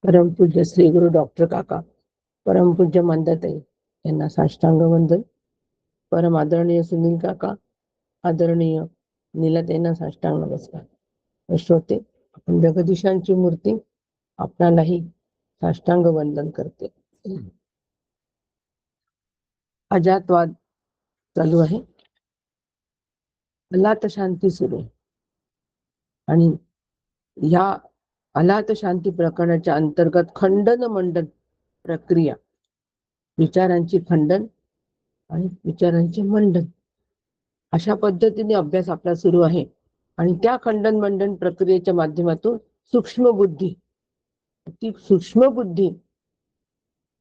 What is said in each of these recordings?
परमपूज्य श्री गुरु डॉक्टर काका, परमपूज्य मंदाताई यांना साष्टांग वंदन. परम आदरणीय सुनील काका, आदरणीय नीलाताईंना साष्टांग नमस्कार. श्रोते, आपण जगदीशांची मूर्ती आपणालाही साष्टांग वंदन करते. अजातवाद चालू आहे, अलात शांती सुरू आहे आणि या अलात शांती प्रकरणाच्या अंतर्गत खंडन मंडन प्रक्रिया, विचारांची खंडन आणि विचारांचे मंडन अशा पद्धतीने अभ्यास आपला सुरू आहे. आणि त्या खंडन मंडन प्रक्रियेच्या माध्यमातून सूक्ष्म बुद्धी, ती सूक्ष्म बुद्धी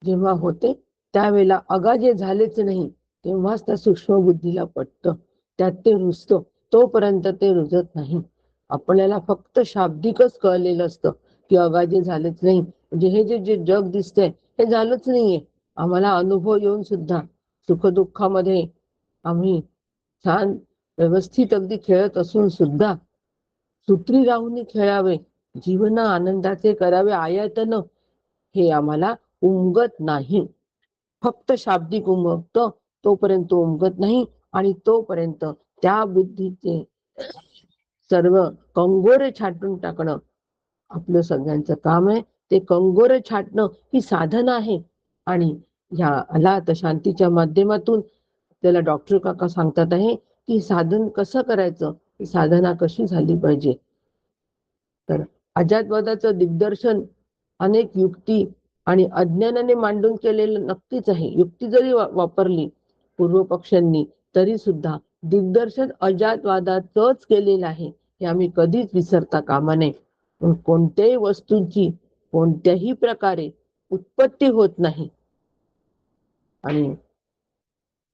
जेव्हा होते त्यावेळेला अगाजे झालेच नाही तेव्हाच त्या सूक्ष्म बुद्धीला पटतं, त्यात ते रुजतं. तोपर्यंत ते रुजत नाही. आपल्याला फक्त शाब्दिकच कळलेलं असतं की अगाजे झालेच नाही, म्हणजे हे जे जग दिसतंय हे झालंच नाहीये. आम्हाला अनुभव येऊन सुद्धा सुखदुःखामध्ये आम्ही छान व्यवस्थित अगदी खेळत असून सुद्धा सूत्री राहून खेळावे, जीवन आनंदाचे करावे आयतन, हे आम्हाला उमगत नाही. फक्त शाब्दिक उमगतं, तोपर्यंत उमगत नाही. आणि तोपर्यंत त्या बुद्धीचे सर्व कंगोरे छाटून टाकणं आपलं सगळ्यांचं काम आहे. ते कंगोरे छाटणं ही साधना आहे. आणि ह्या अलात शांतीच्या माध्यमातून त्याला डॉक्टर काका सांगतात आहे की साधन कसं करायचं, ही साधना कशी झाली पाहिजे. तर अजातवादाचं दिग्दर्शन अनेक युक्ती आणि अज्ञानाने मांडून केलेलं नक्कीच आहे. युक्ती जरी वापरली पूर्व पक्षांनी तरी सुद्धा दिग्दर्शन अजातवादाचंच केलेलं आहे, हे आम्ही कधीच विसरता कामा नये. कोणत्याही वस्तूंची कोणत्याही प्रकारे उत्पत्ती होत नाही आणि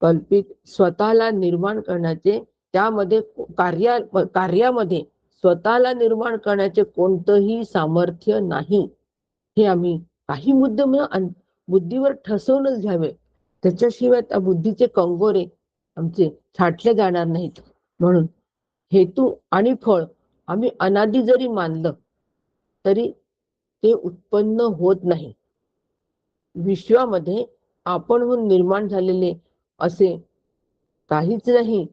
कल्पित स्वतःला निर्माण करण्याचे, त्यामध्ये कार्यामध्ये स्वतःला निर्माण करण्याचे कोणतंही सामर्थ्य नाही. हे आम्ही काही मुद्दे बुद्धीवर ठसवूनच घ्यावे, त्याच्याशिवाय त्या बुद्धीचे कंगोरे आमचे छाटले जाणार नाहीत. म्हणून हेतू आणि फळ आम्ही अनादी जरी मानलं तरी ते उत्पन्न होत नाही. विश्वामध्ये आपणहून निर्माण झालेले असे काहीच नाही.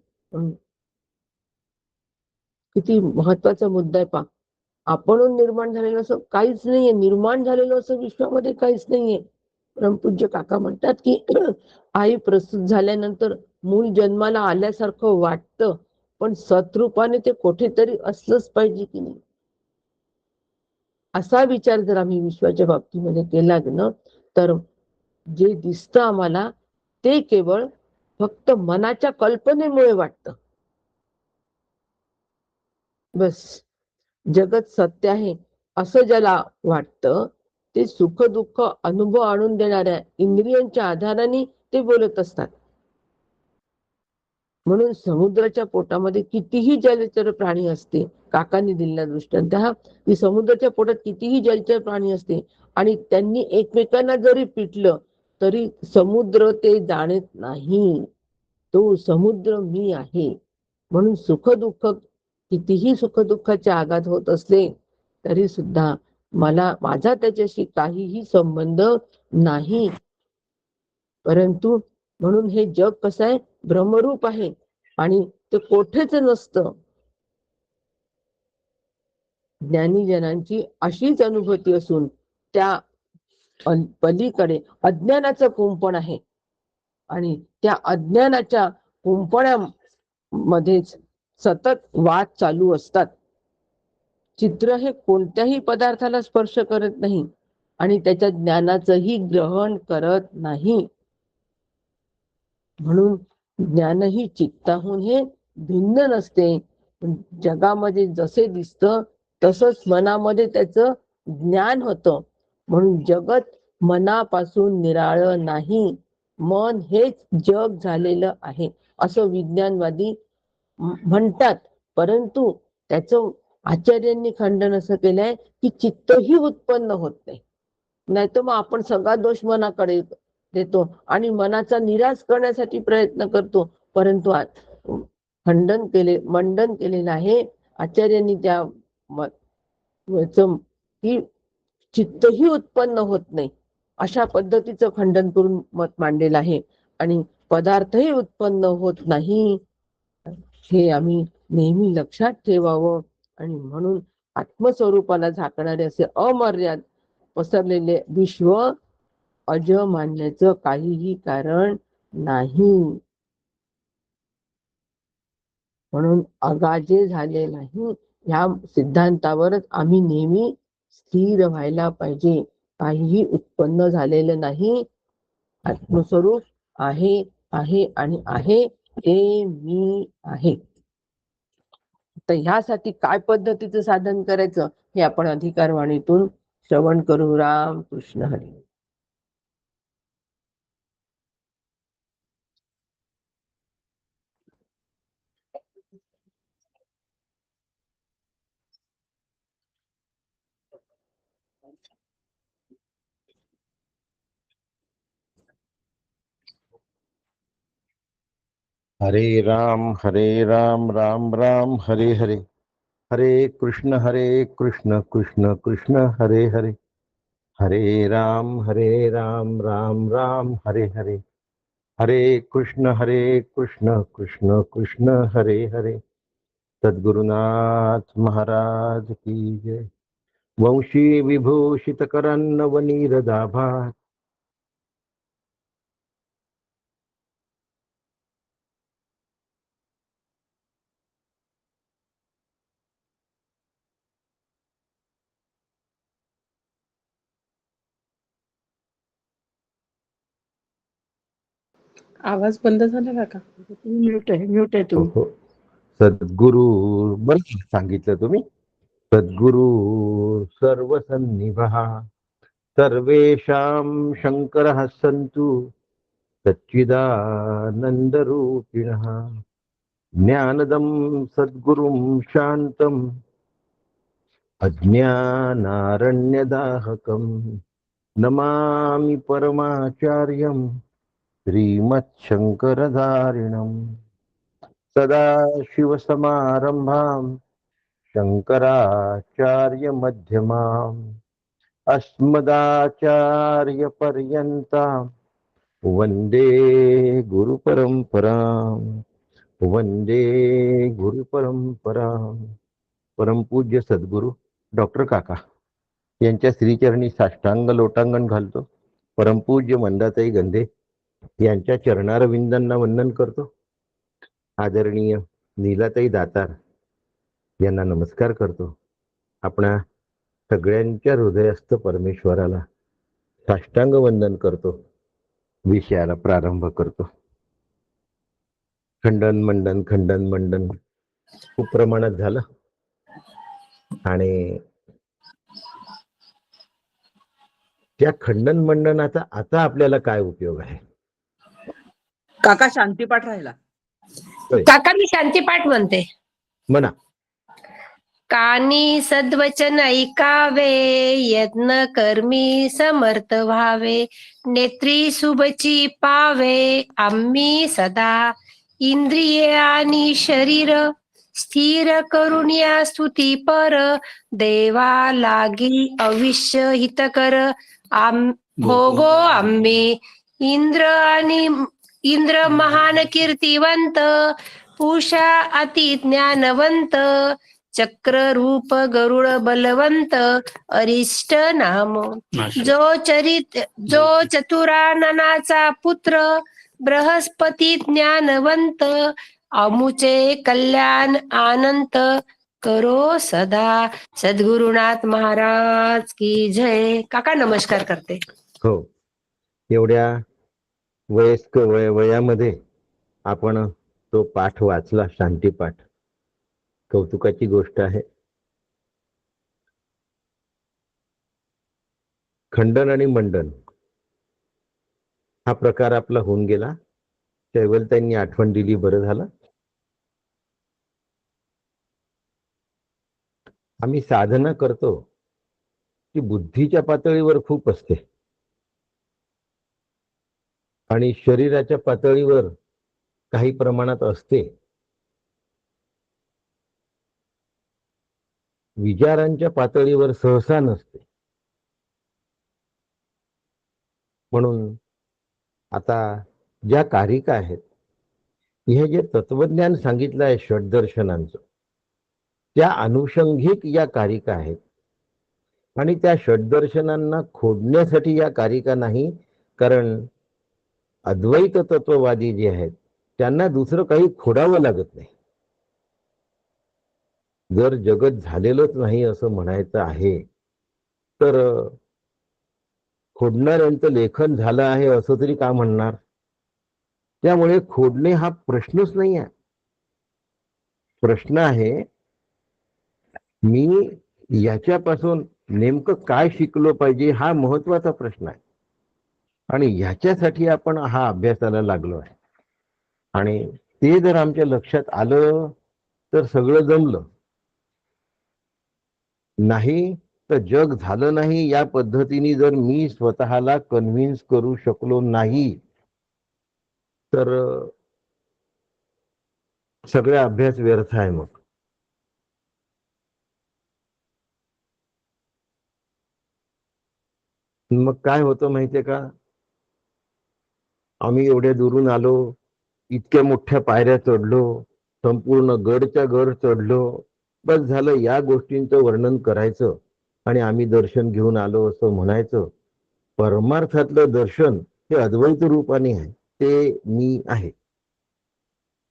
किती महत्वाचा मुद्दा आहे पहा. आपणहून निर्माण झालेलं असं काहीच नाहीये, निर्माण झालेलं असं विश्वामध्ये काहीच नाहीये. परमपूज्य काका म्हणतात की आई प्रसूत झाल्यानंतर मूल जन्माला आल्यासारखं वाटतं, पण सत्रूपाने ते कुठेतरी असलंच पाहिजे की नाही, असा विचार जर आम्ही विश्वाच्या बाबतीमध्ये केला ना, तर जे दिसतं आम्हाला ते केवळ फक्त मनाच्या कल्पनेमुळे वाटतं. बस जगत सत्य आहे असं ज्याला वाटतं ते सुख दुःख अनुभव आणून देणाऱ्या इंद्रियांच्या आधाराने ते बोलत असतात. म्हणून समुद्राच्या पोटामध्ये कितीही जलचर प्राणी असते, काकांनी दिलेला दृष्टांत हा, की समुद्राच्या पोटात कितीही जलचर प्राणी असते आणि त्यांनी एकमेकांना जरी पिटलं तरी समुद्र ते जाणत नाही. तो समुद्र मी आहे. म्हणून सुख दुःख, कितीही सुख दुःखाचे आघात होत असले तरी सुद्धा माझा त्याच्याशी काहीही संबंध नाही. परंतु म्हणून हे जग कसं आहे, भ्रमरूप आहे आणि ते कोठेच नसतं. ज्ञानीजनांची अशीच अनुभूती असून त्या पलीकडे अज्ञानाचं कुंपण आहे आणि त्या अज्ञानाच्या कुंपणामध्येच सतत वाद चालू असतात. चित्र हे कोणत्याही पदार्थाला स्पर्श करत नाही आणि त्याच्या ज्ञानाचंही ग्रहण करत नाही. म्हणून ज्ञानही चित्ताहून हे भिन्न नसते. जगामध्ये जसे दिसतं तसंच मनामध्ये त्याचं ज्ञान होतं. म्हणून जगत मनापासून निराळं नाही, मन हेच जग झालेलं आहे असं विज्ञानवादी म्हणतात. परंतु त्याचं आचार्यांनी खंडन असं केलंय की चित्तही उत्पन्न होत नाही. नाहीतर मग आपण सगळा दोष मनाकडे देतो आणि मनाचा निराश करण्यासाठी प्रयत्न करतो. परंतु मंडन केलेलं आहे आचार्यांनी त्या की चित्तही उत्पन्न होत नाही, अशा पद्धतीचं खंडन करून मत मांडलेलं आहे. आणि पदार्थही उत्पन्न होत नाही, हे आम्ही नेहमी लक्षात ठेवावं. आणि म्हणून आत्मस्वरूपाला झाकणारे असे अमर्याद पसरलेले विश्व अज मानण्याचं काहीही कारण नाही. म्हणून अगाजे झाले नाही, ह्या सिद्धांतावरच आम्ही नेहमी स्थिर व्हायला पाहिजे. काहीही उत्पन्न झालेलं नाही, आत्मस्वरूप आहे आहे आणि आहे ते मी आहे. तर ह्यासाठी काय पद्धतीचं साधन करायचं हे आपण अधिकारवाणीतून श्रवण करू. राम कृष्ण हरी. हरे राम राम राम हरे हरे, हरे कृष्ण कृष्ण कृष्ण हरे हरे, हरे राम राम राम हरे हरे, हरे कृष्ण कृष्ण कृष्ण हरे हरे. सद्गुरुनाथ महाराज की जय. वंशी विभूषित करन्न दाभात, आवाज बंद झाला का? म्यूट आहे तुम्ही. हो. सद्गुरु बरं सांगितलं तुम्ही. सद्गुरु सर्वसन्निभः सर्वेषां शंकरः सन्तु सच्चिदानन्दरूपिणः. ज्ञानदं सद्गुरुं शान्तं अज्ञानारण्यदाहकं नमामि परमाचार्यं श्रीमच्छङ्करधारिणम्. सदाशिवसमारम्भां शङ्कराचार्यमध्यमाम् अस्मदाचार्यपर्यन्तां वन्दे गुरुपरंपरां, वंदे गुरुपरंपरां. परमपूज्य सद्गुरु डॉक्टर काका यांच्या श्रीचरणी साष्टांग लोटांगण घालतो. परमपूज्य मंदाताई गंधे यांच्या चरणारविंदांना वंदन करतो. आदरणीय नीलाताई दातार यांना नमस्कार करतो. आपणा सगळ्यांच्या हृदयस्थ परमेश्वराला साष्टांग वंदन करतो. विषयाला प्रारंभ करतो. खंडन मंडन खूप प्रमाणात झालं आणि त्या खंडन मंडनाचा आता आपल्याला काय उपयोग आहे? काका शांतीपाठ राहिला. काका मी शांतीपाठ म्हणते. म्हणा. कानी सद्वचन ऐकावे, यत्न कर्मी समर्थ व्हावे, नेत्री शुभची पावे, आम्ही सदा इंद्रिये आणि शरीर स्थिर करून या स्तुती पर, देवा लागी अविष्य हितकर भोगो आम्ही. इंद्र महान कीर्तिवंत, पूषा अति ज्ञानवंत, चक्र रूप गरुड बलवंत, अरिष्ट नाम जो चतुराननाचा पुत्र, बृहस्पती ज्ञानवंत, अमुचे कल्याण अनंत करो सदा. सद्गुरुनाथ महाराज की जय. काका नमस्कार करते. हो, एवढ्या वयस्क वयामध्ये आपण तो पाठ वाचला, शांतीपाठ. कौतुकाची गोष्ट आहे. खंडन आणि मंडन हा प्रकार आपला होऊन गेला. कैवल त्यांनी आठवण दिली, बरं झालं. आम्ही साधना करतो ती बुद्धीच्या पातळीवर खूप असते आणि शरीराच्या पातळीवर काही प्रमाणात असते. विचारांच्या पातळीवर सहसा नसते. म्हणून आता ज्या कारिका आहेत, हे जे तत्वज्ञान सांगितलं आहे षड्दर्शनांचं, त्या अनुषंगिक या कारिका आहेत. आणि त्या षड्दर्शनांना खोडण्यासाठी या कारिका नाही, कारण अद्वैत तत्ववादी जे आहेत त्यांना दुसरं काही खोडावं लागत नाही. जर जगत झालेलंच नाही असं म्हणायचं आहे, तर खोडणाऱ्यांचं लेखन झालं आहे असं तरी का म्हणणार? त्यामुळे खोडणे हा प्रश्नच नाही आहे. प्रश्न आहे, मी याच्यापासून नेमकं काय शिकलो पाहिजे, हा महत्वाचा प्रश्न आहे. आणि ह्याच्यासाठी आपण हा अभ्यासाला लागलो आहे. आणि ते जर आमच्या लक्षात आलं तर सगळं जमलं. नाही तर जग झालं नाही या पद्धतीने जर मी स्वतःला कन्व्हिन्स करू शकलो नाही, तर सगळा अभ्यास व्यर्थ आहे. मग काय होतं माहितीये का, आम्ही एवढ्या दुरून आलो, इतक्या मोठ्या पायऱ्या चढलो, संपूर्ण गडच्या गड चढलो, बस झालं या गोष्टींचं वर्णन करायचं आणि आम्ही दर्शन घेऊन आलो असं म्हणायचं. परमार्थातलं दर्शन हे अद्वैत रूपाने आहे, ते मी आहे.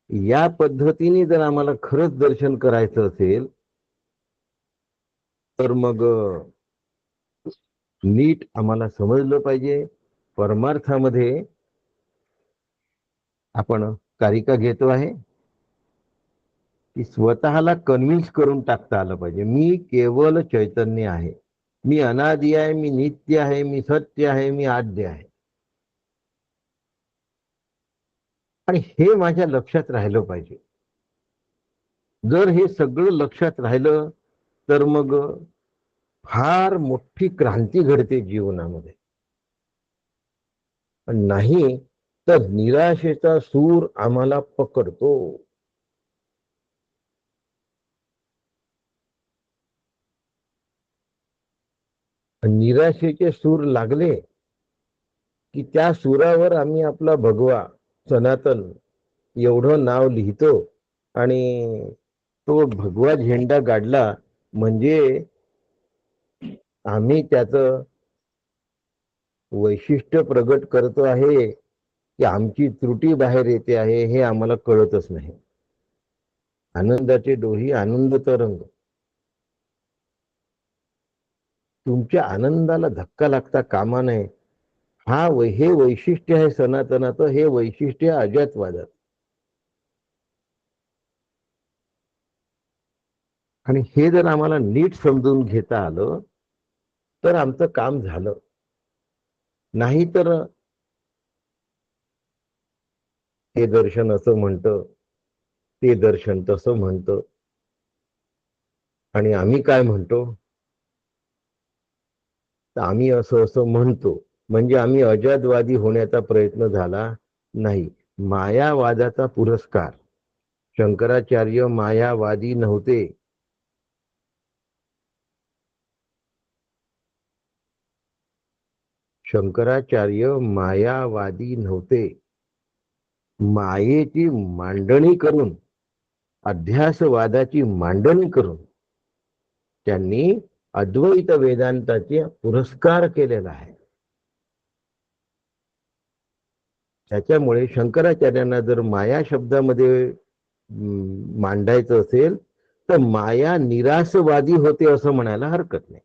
या पद्धतीने जर आम्हाला खरंच दर्शन करायचं असेल तर मग नीट आम्हाला समजलं पाहिजे, परमार्थामध्ये आपण कारिका घेतो आहे की स्वतःला कन्व्हिन्स करून टाकता आलं पाहिजे. मी केवळ चैतन्य आहे, मी अनादि आहे, मी नित्य आहे, मी सत्य आहे, मी आद्य आहे. आणि हे माझ्या लक्षात राहिलं पाहिजे. जर हे सगळं लक्षात राहिलं तर मग फार मोठी क्रांती घडते जीवनामध्ये. नाही तर निराशेचा सूर आम्हाला पकडतो. निराशेचे सूर लागले की त्या सुरावर आम्ही आपला भगवा सनातन एवढं नाव लिहितो आणि तो भगवा झेंडा गाडला म्हणजे आम्ही त्याचं वैशिष्ट्य प्रगट करतो आहे की आमची त्रुटी बाहेर येते आहे हे आम्हाला कळतच नाही. आनंदाचे डोही आनंद तरंग. तुमच्या आनंदाला धक्का लागता कामा नये. हे वैशिष्ट्य आहे सनातनाचं, हे वैशिष्ट्य अजातवादात. आणि हे जर आम्हाला नीट समजून घेता आलं तर आमचं काम झालं. नाही तर हे दर्शन असं म्हणतं, ते दर्शन तसं म्हणतं, आणि आम्ही काय म्हणतो, तर आम्ही असं असं म्हणतो म्हणजे आम्ही अजातवादी होण्याचा प्रयत्न झाला नाही. मायावादाचा पुरस्कार. शंकराचार्य मायावादी नव्हते. शंकराचार्य मायावादी नव्हते. मायेची मांडणी करून, अध्यासवादाची मांडणी करून त्यांनी अद्वैत वेदांताचे पुरस्कार केलेला आहे. त्याच्यामुळे शंकराचार्यांना जर माया शब्दामध्ये मांडायचं असेल तर माया निरासवादी होते असं म्हणायला हरकत नाही.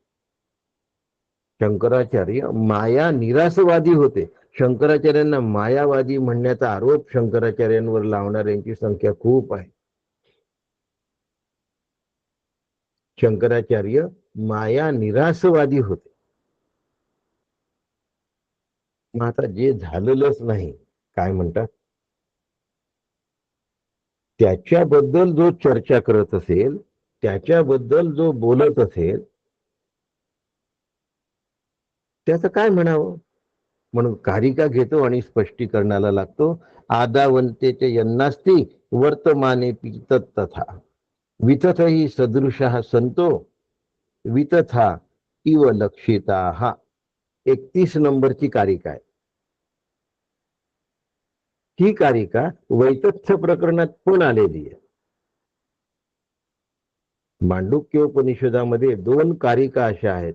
शंकराचार्य माया निरासवादी होते. शंकराचार्यांना मायावादी म्हणण्याचा आरोप शंकराचार्यांवर लावणाऱ्यांची संख्या खूप आहे. शंकराचार्य माया निरासवादी होते. मग आता जे झालेलंच नाही, काय म्हणतात, त्याच्याबद्दल जो चर्चा करत असेल, त्याच्याबद्दल जो बोलत असेल, त्याचं काय म्हणावं. म्हणून कारिका घेतो आणि स्पष्टीकरणाला लागतो. आदावंतेचे यन्नास्ती वर्तमाने तथा वितथहि सदृशः संतो वितथा इव लक्षिता. 31 नंबरची कारिका आहे. ही कारिका वैतथ्य प्रकरणात पण आलेली आहे. मांडूक्योपनिषदामध्ये 2 कारिका अशा आहेत.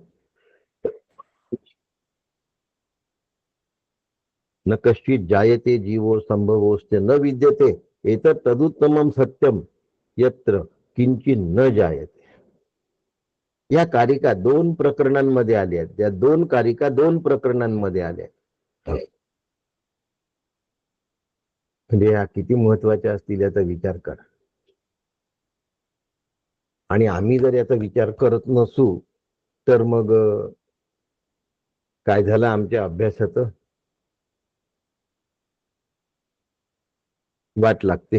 न कश्चित जायते जीवो संभवोस्ते न विद्यते एतत् तदुत्तमं सत्यम यत्र किंचित न जायते. या कारिका 2 प्रकरणांमध्ये आल्या आहेत. त्या 2 कारिका 2 प्रकरणांमध्ये आल्या. म्हणजे या किती महत्वाच्या असतील याचा विचार करा. आणि आम्ही जर याचा विचार करत नसू तर मग काय झालं आमच्या अभ्यासाचं? वाट लागते.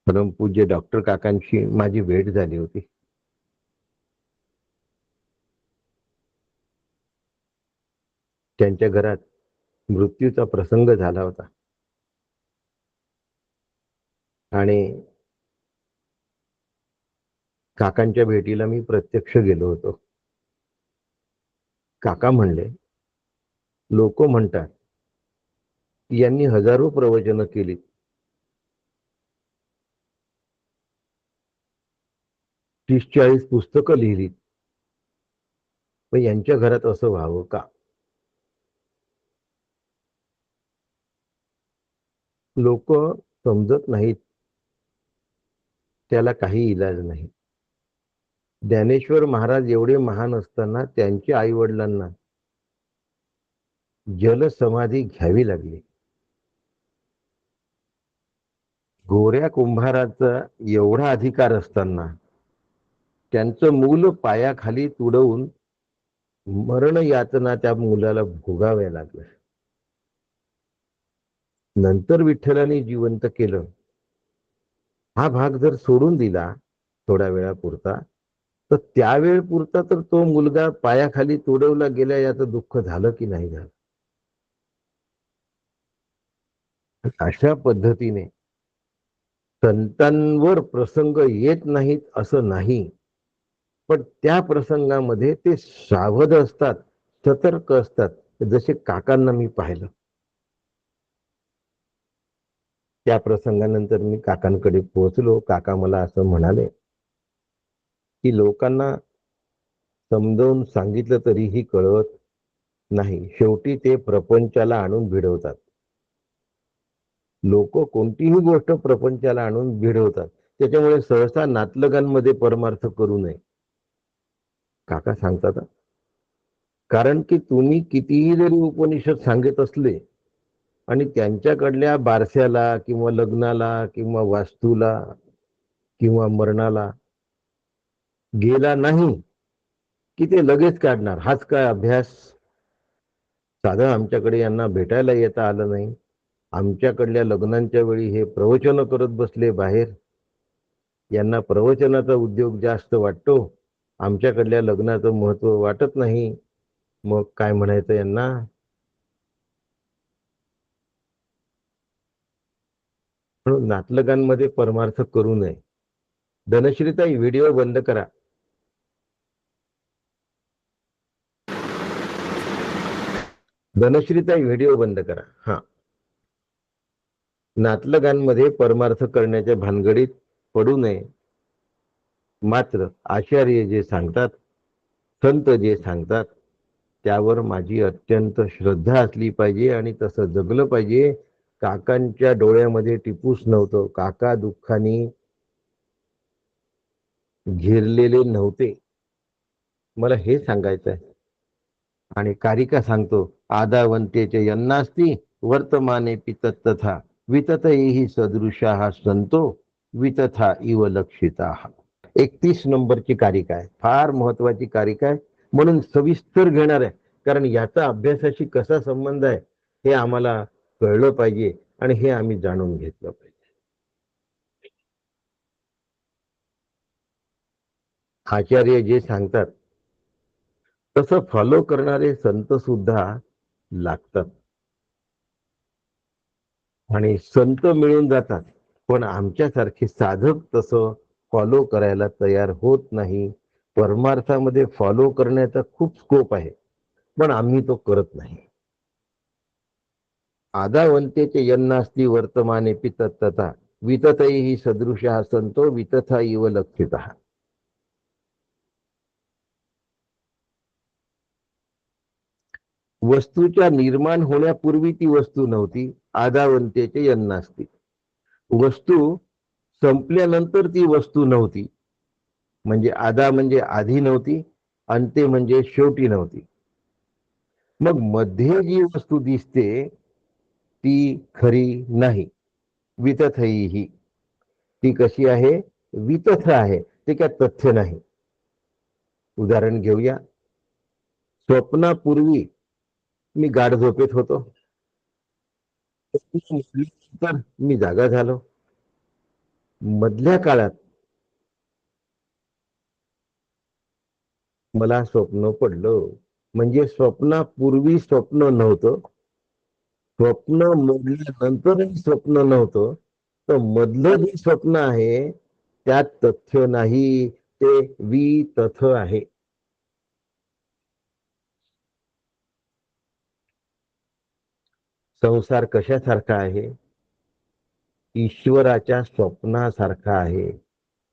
परमपूज्य डॉक्टर काकांशी माझी भेट झाली होती. त्यांच्या घरात मृत्यूचा प्रसंग झाला होता आणि काकांच्या भेटीला मी प्रत्यक्ष गेलो होतो. काका म्हणले, लोक म्हणतात यांनी हजारो प्रवचनं केली, 30-40 पुस्तकं लिहिली, पण यांच्या घरात असं व्हावं का? लोक समजत नाहीत, त्याला काही इलाज नाही. ज्ञानेश्वर महाराज एवढे महान असताना त्यांच्या आई वडिलांना जलसमाधी घ्यावी लागली. गोऱ्या कुंभाराचा एवढा अधिकार असताना त्यांचं मूल पायाखाली तुडवून मरण यातना त्या मुलाला भोगाव्या लागल्या. नंतर विठ्ठलाने जिवंत केलं. हा भाग जर सोडून दिला थोड्या वेळापुरता तर त्यावेळ पुरता तर तो मुलगा पायाखाली तुडवला गेला याचं दुःख झालं की नाही झालं. अशा पद्धतीने संतांवर प्रसंग येत नाहीत असं नाही, पण त्या प्रसंगामध्ये ते सावध असतात, सतर्क असतात. जसे काकांना मी पाहिलं. त्या प्रसंगानंतर मी काकांकडे पोहोचलो. काका मला असं म्हणाले की लोकांना समजावून सांगितलं तरीही कळत नाही, शेवटी ते प्रपंचाला आणून भिडवतात. लोक कोणतीही गोष्ट प्रपंचाला आणून भिडवतात. त्याच्यामुळे सहसा नातलगांमध्ये परमार्थ करू नये, काका सांगतात. कारण की तुम्ही कितीही जरी उपनिषद सांगत असले आणि त्यांच्याकडल्या बारशाला किंवा लग्नाला किंवा वास्तूला किंवा मरणाला गेला नाही की ते लगेच काढणार. हाच काय अभ्यास? साधं आमच्याकडे यांना भेटायला येता आलं नाही, आमच्याकडल्या लग्नांच्या वेळी हे प्रवचन करत बसले बाहेर, यांना प्रवचनाचा उद्योग जास्त वाटतो, आमच्याकडल्या लग्नाचं महत्व वाटत नाही. मग काय म्हणायचं यांना? म्हणून नातलगांमध्ये परमार्थ करू नये. धनश्रीताई व्हिडिओ बंद करा. धनश्रीताई व्हिडिओ बंद करा. हा, नातलगांमध्ये परमार्थ करण्याच्या भानगडीत पडू नये. मात्र आचार्य जे सांगतात, संत जे सांगतात त्यावर माझी अत्यंत श्रद्धा असली पाहिजे आणि तसं जगलं पाहिजे. काकांच्या डोळ्यामध्ये टिपूस नव्हतं, काका दुःखाने घेरलेले नव्हते, मला हे सांगायचं आहे. आणि कारिका सांगतो, आदावंतेचे यन्नास्ति वर्तमाने पितत्तथा विततैहि सदृशाः संतो वितथा इव लक्षिताः. 31 नंबरची कारिका आहे, फार महत्वाची कारिका आहे. म्हणून सविस्तर घेणार आहे, कारण याचा अभ्यासाशी कसा संबंध आहे हे आम्हाला कळलं पाहिजे आणि हे आम्ही जाणून घेतलं पाहिजे. आचार्य जे सांगतात तसं फॉलो करणारे संत सुद्धा लागतात आणि संत मिळून जातात, पण आमच्यासारखे साधक तसं फॉलो करायला तयार होत नाही. परमार्थामध्ये फॉलो करण्याचा खूप स्कोप आहे, पण आम्ही तो करत नाही. आदावंतेचे यन्नास्ति वर्तमाने तत्तथा विततैहि सदृशः संतो वितथा इव लक्षितः. वस्तूच्या निर्माण होण्यापूर्वी ती वस्तू नव्हती. आदावंतेचे यन्नास्ति. वस्तू संपल्यानंतर ती वस्तू नव्हती. म्हणजे आदा म्हणजे आधी नव्हती, अंते म्हणजे शेवटी नव्हती. मग मध्ये जी वस्तू दिसते ती खरी नाही. वितथैहि. ती कशी आहे? वितथ आहे, ते काय तथ्य नाही. उदाहरण घेऊया. स्वप्नापूर्वी मी गाढ झोपेत होतो, तर मी जागा झालो. मधल्या काळात मला स्वप्न पडलं. म्हणजे स्वप्नापूर्वी स्वप्न नव्हतं, स्वप्न मोडल्यानंतरही स्वप्न नव्हतं. तर मधलं जे स्वप्न आहे त्यात तथ्य नाही, ते वितथ आहे. संसार कशासारखा आहे? ईश्वराच्या स्वप्नासारखा आहे.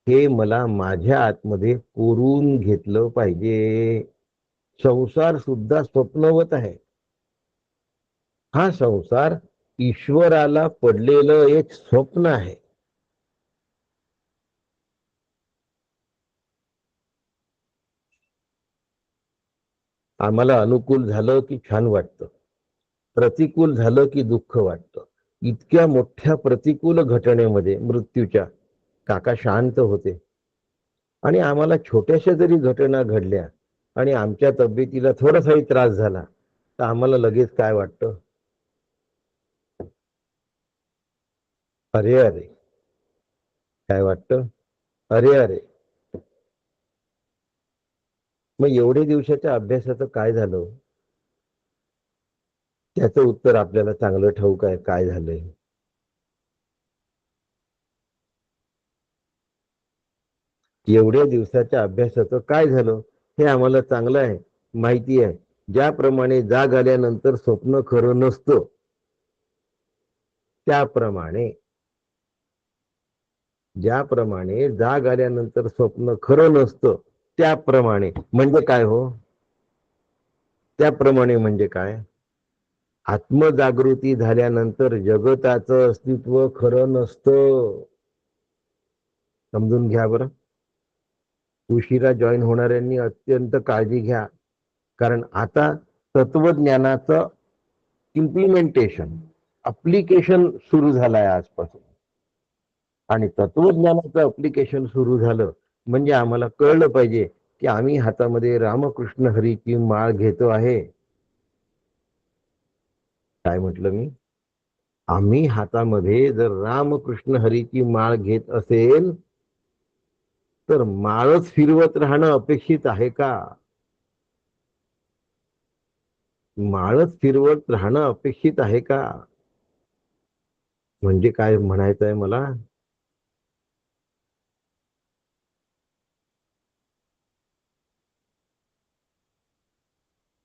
हे मला माझ्या आतमध्ये कोरून घेतलं पाहिजे. संसार सुद्धा स्वप्नवत आहे. हा संसार ईश्वराला पडलेलं एक स्वप्न आहे. आम्हाला अनुकूल झालं की छान वाटतं, प्रतिकूल झालं की दुःख वाटतं. इतक्या मोठ्या प्रतिकूल घटनेमध्ये मृत्यूच्या काका शांत होते. आणि आम्हाला छोट्याशा जरी घटना घडल्या आणि आमच्या तब्येतीला थोडासाही त्रास झाला तर आम्हाला लगेच काय वाटतं? अरे अरे. काय वाटतं? अरे अरे. मग एवढे दिवसाच्या अभ्यासाचं काय झालं? त्याचं उत्तर आपल्याला चांगलं ठाऊक आहे काय झालंय. एवढ्या दिवसाच्या अभ्यासाचं काय झालं हे आम्हाला चांगलं आहे माहिती आहे. ज्याप्रमाणे जाग आल्यानंतर स्वप्न खरं नसतं, ज्याप्रमाणे जाग आल्यानंतर स्वप्न खरं नसतं त्याप्रमाणे म्हणजे काय हो? त्याप्रमाणे म्हणजे काय? आत्मजागृती झाल्यानंतर जगताचं अस्तित्व खरं नसतं. समजून घ्या बरं. उशिरा जॉईन होणाऱ्यांनी अत्यंत काळजी घ्या, कारण आता तत्वज्ञानाचं इम्प्लिमेंटेशन, अप्लिकेशन सुरू झालं आहे आजपासून. आणि तत्वज्ञानाचं अप्लिकेशन सुरू झालं म्हणजे आम्हाला कळलं पाहिजे की आम्ही हातामध्ये रामकृष्ण हरीची माळ घेतो आहे. काय म्हटलं मी? आम्ही हातामध्ये जर रामकृष्ण हरीची माळ घेत असेल तर माळच फिरवत राहणं अपेक्षित आहे का? माळच फिरवत राहणं अपेक्षित आहे का? म्हणजे काय म्हणायचं आहे मला?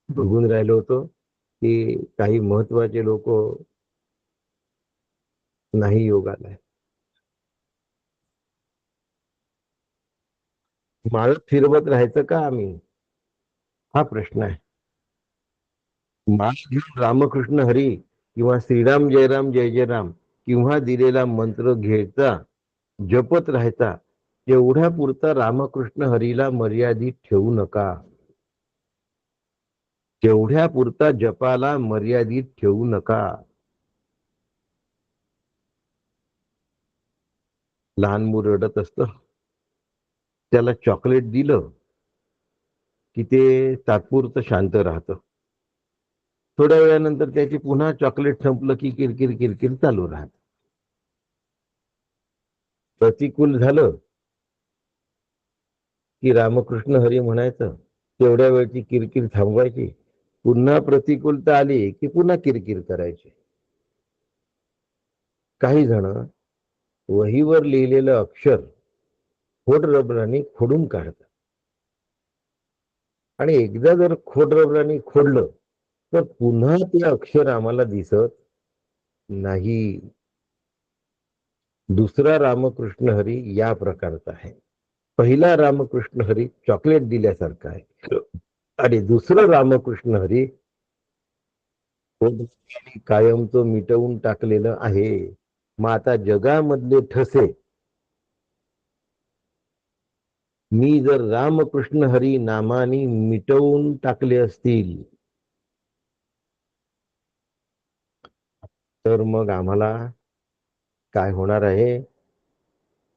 बघून राहिलो होतो की काही महत्वाचे लोक नाही योगाला आहे. माळच फिरवत राहायचं का आम्ही? हा प्रश्न आहे. माळ घेऊन रामकृष्ण हरी किंवा श्रीराम जयराम जय जय राम किंवा दिलेला मंत्र घ्यायचा, जपत राहायचा. एवढ्या पुरता रामकृष्ण हरीला मर्यादित ठेवू नका. तेवढ्या पुरता जपाला मर्यादित ठेवू नका. लहान मूल रडत असतं, त्याला चॉकलेट दिलं की ते तात्पुरतं शांत राहतं. थोड्या वेळानंतर त्याची पुन्हा चॉकलेट संपलं की किरकिर किरकिर चालू राहत. प्रतिकूल झालं की रामकृष्ण हरी म्हणायचं, तेवढ्या वेळची किरकिर थांबवायची. पुन्हा प्रतिकूलता आली की पुन्हा किरकिर करायची. काही जण वहीवर लिहिलेलं अक्षर खोड रबराने खोडून काढतात. आणि एकदा जर खोडरबराने खोडलं तर पुन्हा ते अक्षर आम्हाला दिसत नाही. दुसरा रामकृष्ण हरी या प्रकारचा आहे. पहिला रामकृष्ण हरी चॉकलेट दिल्यासारखा आहे आणि दुसरं रामकृष्ण हरी कायम तो मिटवून टाकलेलं आहे. मग आता जगामधले ठसे मी जर रामकृष्ण हरी नामानी मिटवून टाकले असतील तर मग आम्हाला काय होणार आहे?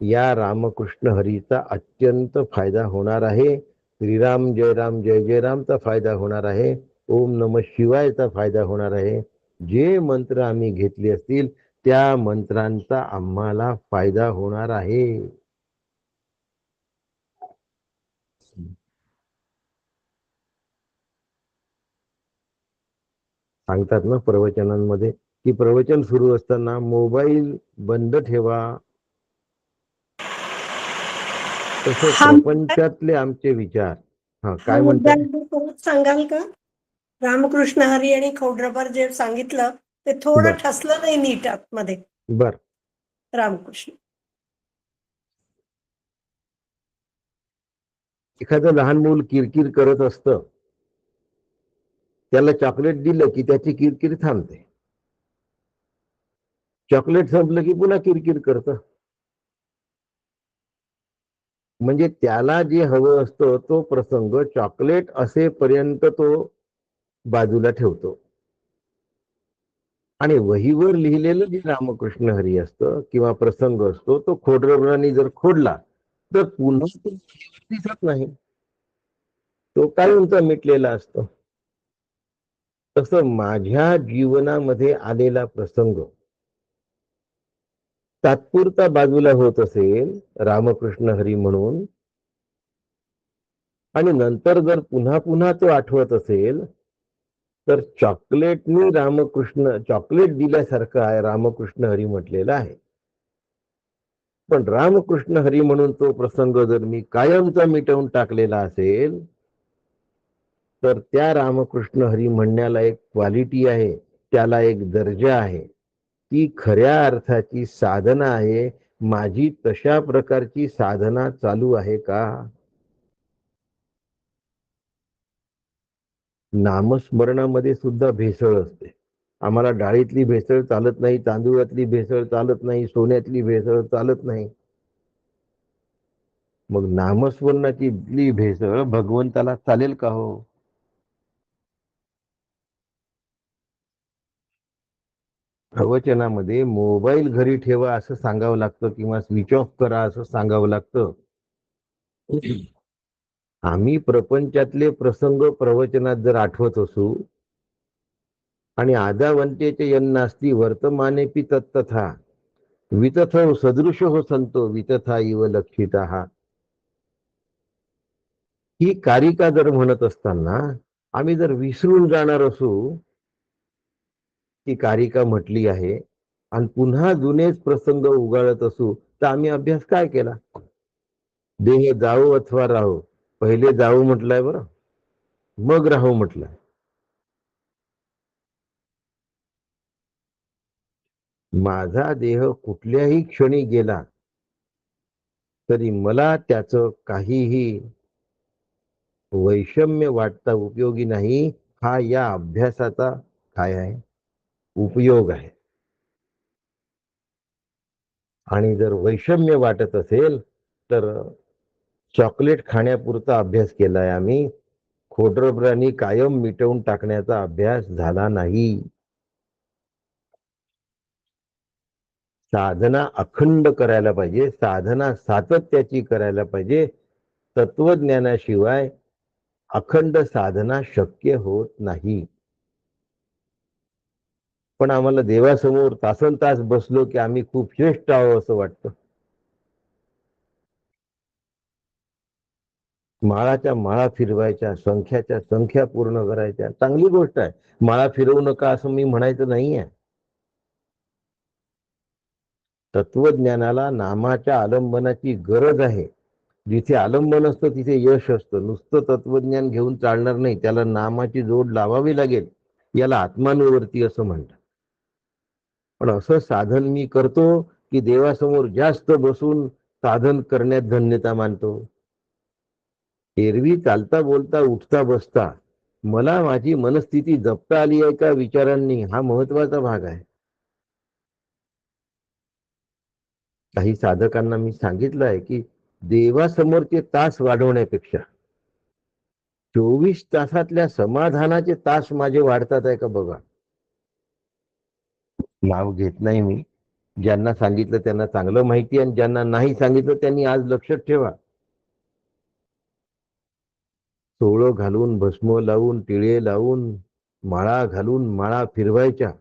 या रामकृष्ण हरीचा अत्यंत फायदा होणार आहे. श्रीराम जय राम जय जय रामचा फायदा होणार आहे. ओम नम शिवायचा फायदा होणार आहे. जे मंत्र आम्ही घेतले असतील त्या मंत्रांचा आम्हाला फायदा होणार आहे. सांगतात ना प्रवचनांमध्ये की प्रवचन सुरू असताना मोबाईल बंद ठेवा. तसं प्रपंचातले आमचे विचार काय म्हणतात सांगाल का? रामकृष्ण हरी आणि खोडरबर जे सांगितलं ते थोडं ठसलं नाही नीट आतमध्ये. बर. रामकृष्ण. एखादं लहान मूल किरकिर करत असतं, त्याला चॉकलेट दिलं की त्याची किरकिर थांबते. चॉकलेट संपलं की पुन्हा किरकिर करतं. म्हणजे त्याला जे हवं असतं तो प्रसंग चॉकलेट असेपर्यंत तो बाजूला ठेवतो. आणि वहीवर लिहिलेलं जे रामकृष्ण हरी असतं किंवा प्रसंग असतो तो खोडरबराने जर खोडला तर पुन्हा तो दिसत नाही. तो कायमचा मिटलेला असतो. तसं माझ्या जीवनामध्ये आलेला प्रसंग तात्पुरता बाजूला होत असेल रामकृष्ण हरी म्हणून आणि नंतर जर पुन्हा पुन्हा तो आठवत असेल तर चॉकलेटने चॉकलेट दिल्यासारखं आहे रामकृष्ण हरी म्हटलेलं आहे. पण रामकृष्ण हरी म्हणून तो प्रसंग जर मी कायमचा मिटवून टाकलेला असेल तर त्या रामकृष्ण हरी म्हणण्याला एक क्वालिटी आहे, त्याला एक दर्जा आहे. ती खऱ्या अर्थाची साधना आहे. माझी तशा प्रकारची साधना चालू आहे का? नामस्मरणामध्ये सुद्धा भेसळ असते. आम्हाला डाळीतली भेसळ चालत नाही, तांदूळातली भेसळ चालत नाही, सोन्यातली भेसळ चालत नाही. मग नामस्मरणाची भेसळ भगवंताला चालेल का हो? प्रवचनामध्ये मोबाईल घरी ठेवा असं सांगावं लागतं किंवा स्विच ऑफ करा असं सांगावं लागतं. आम्ही प्रपंचातले प्रसंग प्रवचनात जर आठवत असू आणि आदावंतेचे यन्नास्ती वर्तमानेपि तत्तथा वितथो सदृश हो संतो वितथा इव लक्षिता. ही कारिका जर म्हणत असताना आम्ही जर विसरून जाणार असू ती कारिका म्हटली आहे आणि पुन्हा जुनेच प्रसंग उगाळत असू तर आम्ही अभ्यास काय केला? देह जाऊ अथवा राहू, पहिले जाऊ म्हटलंय बरं, मग राहू म्हटलंय. माझा देह कुठल्याही क्षणी गेला तरी मला त्याचं काहीही वैषम्य वाटता उपयोगी नाही. हा या अभ्यासाचा काय आहे? उपयोग आहे. आणि जर वैषम्य वाटत असेल तर चॉकलेट खाण्यापुरता अभ्यास केलाय आम्ही. खोडरबरानी कायम मिटवून टाकण्याचा अभ्यास झाला नाही. साधना अखंड करायला पाहिजे, साधना सातत्याची करायला पाहिजे. तत्वज्ञानाशिवाय अखंड साधना शक्य होत नाही. पण आम्हाला देवासमोर तासन तास बसलो की आम्ही खूप श्रेष्ठ आहोत असं वाटतं. माळाच्या माळा फिरवायच्या, संख्याच्या संख्या पूर्ण करायच्या, चांगली गोष्ट आहे. माळा फिरवू नका असं मी म्हणायचं नाहीये. तत्वज्ञानाला नामाच्या आलंबनाची गरज आहे. जिथे आलंबन असतं तिथे यश असतं. नुसतं तत्वज्ञान घेऊन चालणार नाही, त्याला नामाची जोड लावावी लागेल. याला आत्मानुवर्ती असं म्हणतात. पण असं साधन मी करतो की देवासमोर जास्त बसून साधन करण्यात धन्यता मानतो. एरवी चालता बोलता उठता बसता मला माझी मनस्थिती जपता आली आहे का विचारांनी, हा महत्वाचा भाग आहे. काही साधकांना मी सांगितलं आहे की देवासमोरचे तास वाढवण्यापेक्षा 24 तासातल्या समाधानाचे तास माझे वाढतात आहे का बघा. नाव घेत नाही मी. ज्यांना सांगितलं त्यांना चांगलं माहिती, आणि ज्यांना नाही सांगितलं त्यांनी आज लक्षात ठेवा. सोळं घालून, भस्म लावून, टिळे लावून, माळा घालून माळा फिरवायच्या,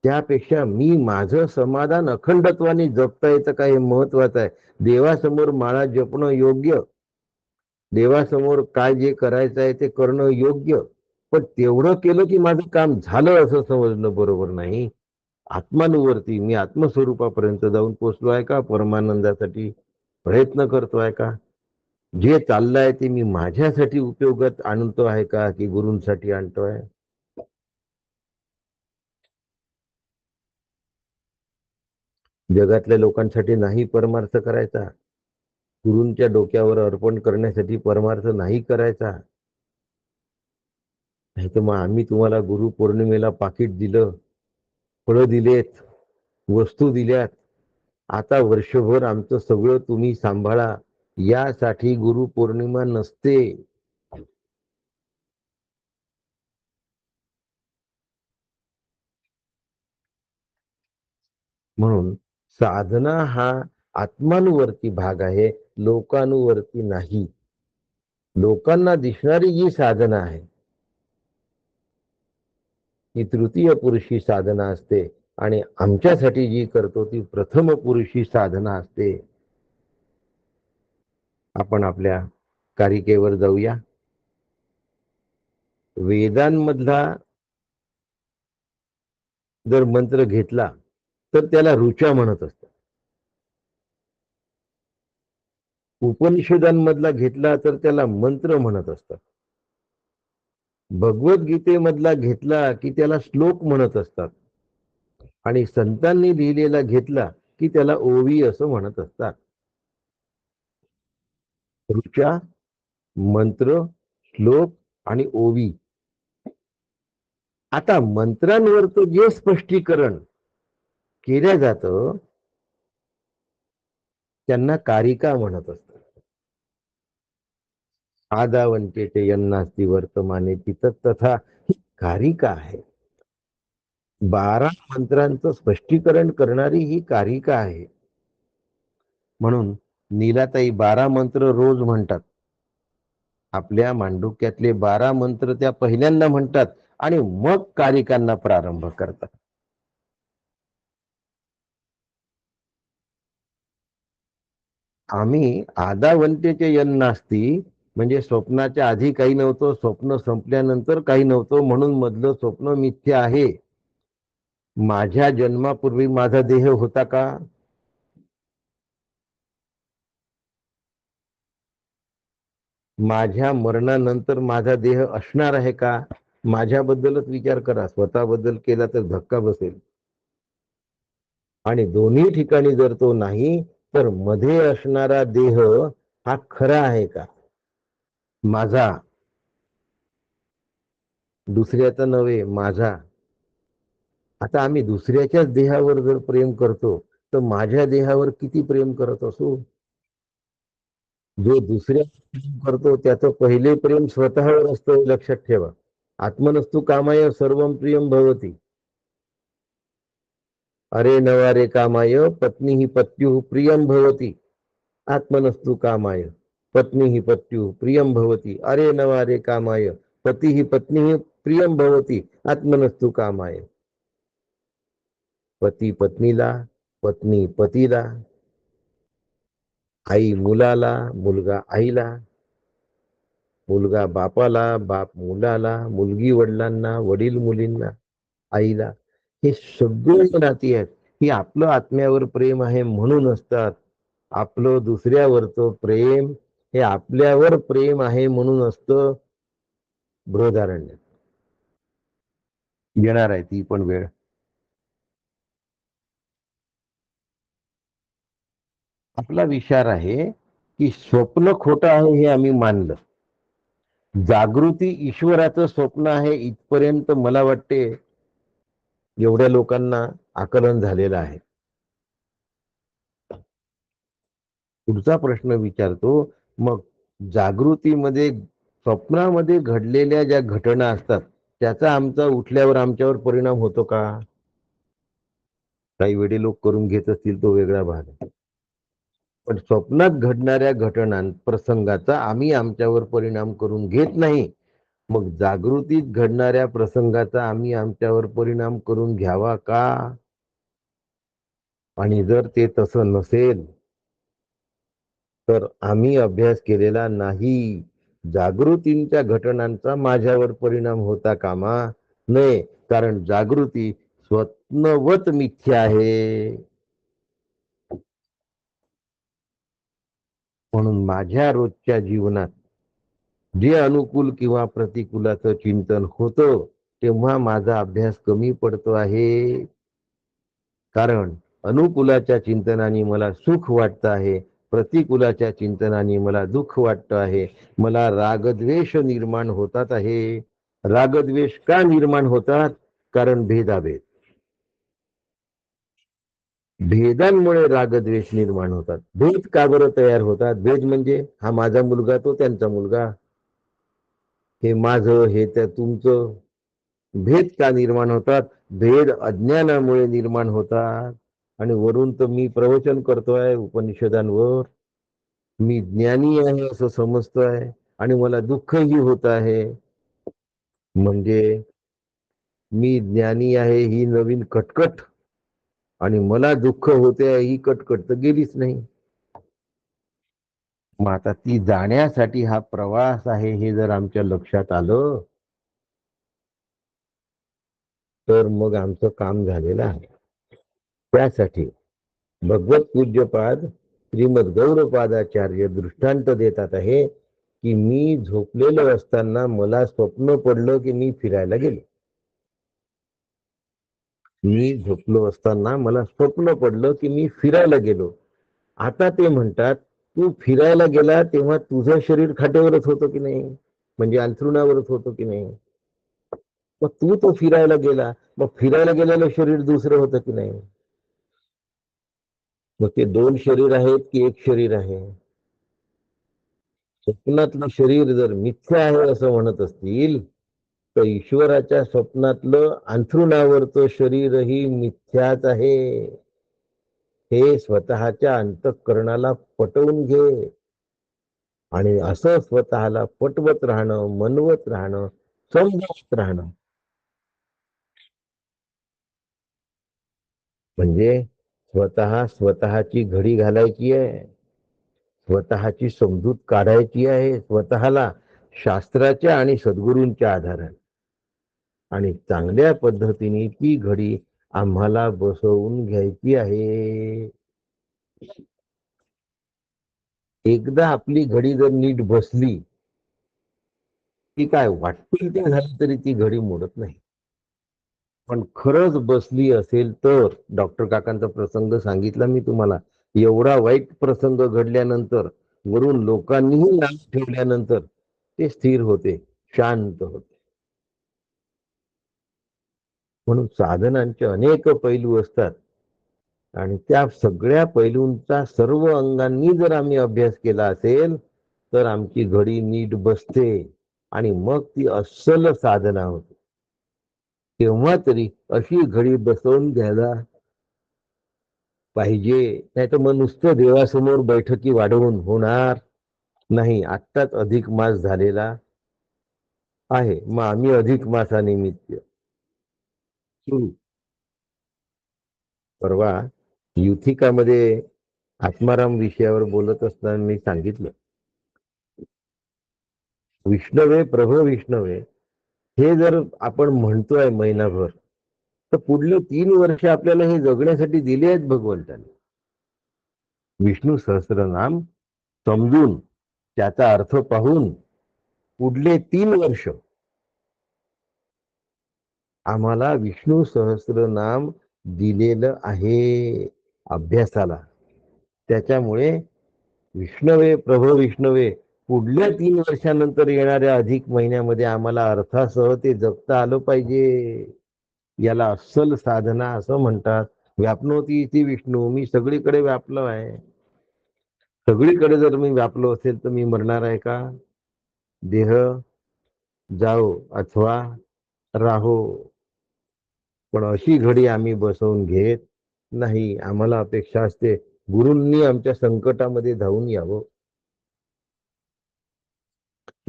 त्यापेक्षा मी माझं समाधान अखंडत्वाने जपता येतं का हे महत्वाचं आहे. देवासमोर माळा जपणं योग्य, देवासमोर काय जे करायचं आहे ते करणं योग्य, पण तेवढं केलं की माझं काम झालं असं समजणं बरोबर नाही. आत्मानुवर्ती मी आत्मस्वरूपापर्यंत जाऊन पोचलो आहे का, परमानंदासाठी प्रयत्न करतो आहे का, जे चाललंय ते मी माझ्यासाठी उपयोगात आणतो आहे का की गुरूंसाठी आणतोय. जगातल्या लोकांसाठी नाही परमार्थ करायचा, गुरूंच्या डोक्यावर अर्पण करण्यासाठी परमार्थ नाही करायचा. नाही तर मग आम्ही तुम्हाला गुरु पौर्णिमेला पाकिट दिलं, फळं दिलेत, वस्तू दिल्यात, आता वर्षभर आमचं सगळं तुम्ही सांभाळा, यासाठी गुरु पौर्णिमा नसते. म्हणून साधना हा आत्मानुवर्ती भाग आहे, लोकानुवर्ती नाही. लोकांना दिसणारी जी साधना आहे ही तृतीय पुरुषी साधना असते, आणि आमच्यासाठी जी करतो ती प्रथम पुरुषी साधना असते. आपण आपल्या कारिकेवर जाऊया. वेदांमधला जर मंत्र घेतला तर त्याला ऋचा म्हणत असतात. उपनिषदांमधला घेतला तर त्याला मंत्र म्हणत असतात. भगवद्गीतेमधला घेतला की त्याला श्लोक म्हणत असतात, आणि संतांनी लिहिलेला घेतला की त्याला ओवी असं म्हणत असतात. ऋचा, मंत्र, श्लोक आणि ओवी. आता मंत्रांवरचं जे स्पष्टीकरण केलं जातं त्यांना कारिका म्हणत असतात. आदावंतेचे यन्नास्ति वर्तमाने तिथं तथा ही कारिका आहे. 12 मंत्रांचं स्पष्टीकरण करणारी ही कारिका आहे. म्हणून नीलाताई 12 मंत्र रोज म्हणतात. आपल्या मांडुक्यातले 12 मंत्र त्या पहिल्यांदा म्हणतात आणि मग कारिकांना प्रारंभ करतात. आम्ही आदावंतेचे यन्नास्ति म्हणजे स्वप्नाच्या आधी काही नव्हतं, स्वप्न संपल्यानंतर काही नव्हतं, म्हणून मधलं स्वप्न मिथ्या आहे. माझ्या जन्मापूर्वी माझा देह होता का? माझ्या मरणानंतर माझा देह असणार आहे का? माझ्याबद्दलच विचार करा. स्वतःबद्दल केला तर धक्का बसेल. आणि दोन्ही ठिकाणी जर तो नाही तर मध्ये असणारा देह हा खरा आहे का? माझा, दुसऱ्याचा नव्हे, माझा. आता आम्ही दुसऱ्याच्याच देहावर जर प्रेम करतो तर माझ्या देहावर किती प्रेम करत असू? जो दुसऱ्या प्रेम करतो त्याचं पहिले प्रेम स्वतःवर असतं, लक्षात ठेवा. आत्मनस्तु कामाय सर्वं प्रियं भवति. अरे नवारे कामाय पत्नी ही पत्युः प्रियं भवति. आत्मनस्तु कामाय पत्नी ही पत्युः प्रियं भवति. अरे नवारे कामाय पती ही पत्नी प्रियं भवति. आत्मनस्तु कामाय. पती पत्नीला, पत्नी पतीला, आई मुलाला, मुलगा आईला, मुलगा बापाला, बाप मुलाला, मुलगी वडिलांना, वडील मुलींना, आईला. हे सगळे नाती आहेत. ही आपलं आत्म्यावर प्रेम आहे म्हणून असतात. आपलं दुसऱ्यावरचं प्रेम हे आपल्यावर प्रेम आहे म्हणून असतं. बृहदारण्य येणार आहे ती पण वेळ. आपला विचार आहे की स्वप्न खोटं आहे हे आम्ही मानलं. जागृती ईश्वराचं स्वप्न आहे इथपर्यंत मला वाटते एवढ्या लोकांना आकलन झालेलं आहे. पुढचा प्रश्न विचारतो, मग जागृतीमध्ये स्वप्नामध्ये घडलेल्या ज्या घटना असतात त्याचा आमचा उठल्यावर आमच्यावर परिणाम होतो का? काही वेळी लोक करून घेत असतील तो वेगळा भाग आहे. पण स्वप्नात घडणाऱ्या घटना प्रसंगाचा आम्ही आमच्यावर परिणाम करून घेत नाही. मग जागृतीत घडणाऱ्या प्रसंगाचा आम्ही आमच्यावर परिणाम करून घ्यावा का? आणि जर ते तसं नसेल तर आम्ही अभ्यास केलेला नाही. जागृतींच्या घटनांचा माझ्यावर परिणाम होता कामा नये, कारण जागृती स्वप्नवत मिथ्या आहे. म्हणून माझ्या रोजच्या जीवनात जे अनुकूल किंवा प्रतिकूलाचं चिंतन होतं तेव्हा माझा अभ्यास कमी पडतो आहे. कारण अनुकूलाच्या चिंतनाने मला सुख वाटतं आहे, प्रतिकूलाच्या चिंतनाने मला दुःख वाटतं आहे. मला रागद्वेष निर्माण होतात आहे. रागद्वेष का निर्माण होतात? कारण भेदाभेद. भेदांमुळे रागद्वेष निर्माण होतात. भेद का बरं तयार होतात? भेद म्हणजे हा माझा मुलगा तो त्यांचा मुलगा, हे माझं हे त्या तुमचं. भेद का निर्माण होतात? भेद अज्ञानामुळे निर्माण होतात. आणि वरून तर मी प्रवचन करतोय उपनिषदांवर, मी ज्ञानी आहे असं समजतोय आणि मला दुःखही होत आहे. म्हणजे मी ज्ञानी आहे ही नवीन कटकट आणि मला दुःख होते ही कटकट तर गेलीच नाही. मग आता ती जाण्यासाठी हा प्रवास आहे हे जर आमच्या लक्षात आलं तर मग आमचं काम झालेलं आहे. त्यासाठी भगवत पूज्यपाद श्रीमद गौडपादाचार्य दृष्टांत देतात आहे की मी झोपलेलो असताना मला स्वप्न पडलं की मी फिरायला गेलो. मी झोपलो असताना मला स्वप्न पडलं की मी फिरायला गेलो. आता ते म्हणतात तू फिरायला गेला तेव्हा तुझं शरीर खाटेवरच होतं की नाही, म्हणजे अंथरुणावरच होतं की नाही. मग तू तो फिरायला गेला, मग फिरायला गेलेलं शरीर दुसरं होतं की नाही. मग ते दोन शरीर आहेत की एक शरीर आहे? स्वप्नातलं शरीर जर मिथ्या आहे असं म्हणत असतील तर ईश्वराच्या स्वप्नातलं अंथरुणावरचं शरीरही मिथ्याच आहे. हे स्वतःच्या अंतःकरणाला पटवून घे आणि असं स्वतःला पटवत राहणं, मनवत राहणं, समजवत राहणं म्हणजे स्वतःची घडी घालायची आहे, स्वतःची समजूत काढायची आहे स्वतःला शास्त्राच्या आणि सद्गुरूंच्या आधाराने, आणि चांगल्या पद्धतीने ती घडी आम्हाला बसवून घ्यायची आहे. एकदा आपली घडी जर नीट बसली ती काय वाटतील ते झालं तरी ती घडी मोडत नाही. पण खरंच बसली असेल तर डॉक्टर काकांचा प्रसंग सांगितला मी तुम्हाला. एवढा वाईट प्रसंग घडल्यानंतर वरून लोकांनीही नाव ठेवल्यानंतर ते स्थिर होते, शांत होते. म्हणून साधनांचे अनेक पैलू असतात आणि त्या सगळ्या पैलूंचा सर्व अंगांनी जर आम्ही अभ्यास केला असेल तर आमची घडी नीट बसते आणि मग ती अस्सल साधना होते. तेव्हा तरी अशी घडी बसवून घ्यायला पाहिजे, नाही तर मग नुसतं देवासमोर बैठकी वाढवून होणार नाही. आत्ताच अधिक मास झालेला आहे, मग आम्ही अधिक मासानिमित्त सुरू. परवा युथिकामध्ये आत्माराम विषयावर बोलत असताना मी सांगितलं विष्णवे प्रभ विष्णवे हे जर आपण म्हणतोय महिनाभर तर पुढले 3 वर्ष आपल्याला हे जगण्यासाठी दिले आहेत भगवंताने. विष्णू सहस्रनाम समजून त्याचा अर्थ पाहून पुढले 3 वर्ष आम्हाला विष्णू सहस्रनाम दिलेलं आहे अभ्यासाला. त्याच्यामुळे विष्णवे प्रभो विष्णवे पुढल्या 3 वर्षानंतर येणाऱ्या अधिक महिन्यामध्ये आम्हाला अर्थासह ते जगता आलं पाहिजे. याला अस्सल साधना असं म्हणतात. व्यापनोती इति विष्णू, मी सगळीकडे व्यापलो आहे. सगळीकडे जर मी व्यापलो असेल तर मी मरणार आहे का? देह जाओ अथवा राहो, पण अशी घडी आम्ही बसवून घेत नाही. आम्हाला अपेक्षा असते गुरूंनी आमच्या संकटामध्ये धावून यावं.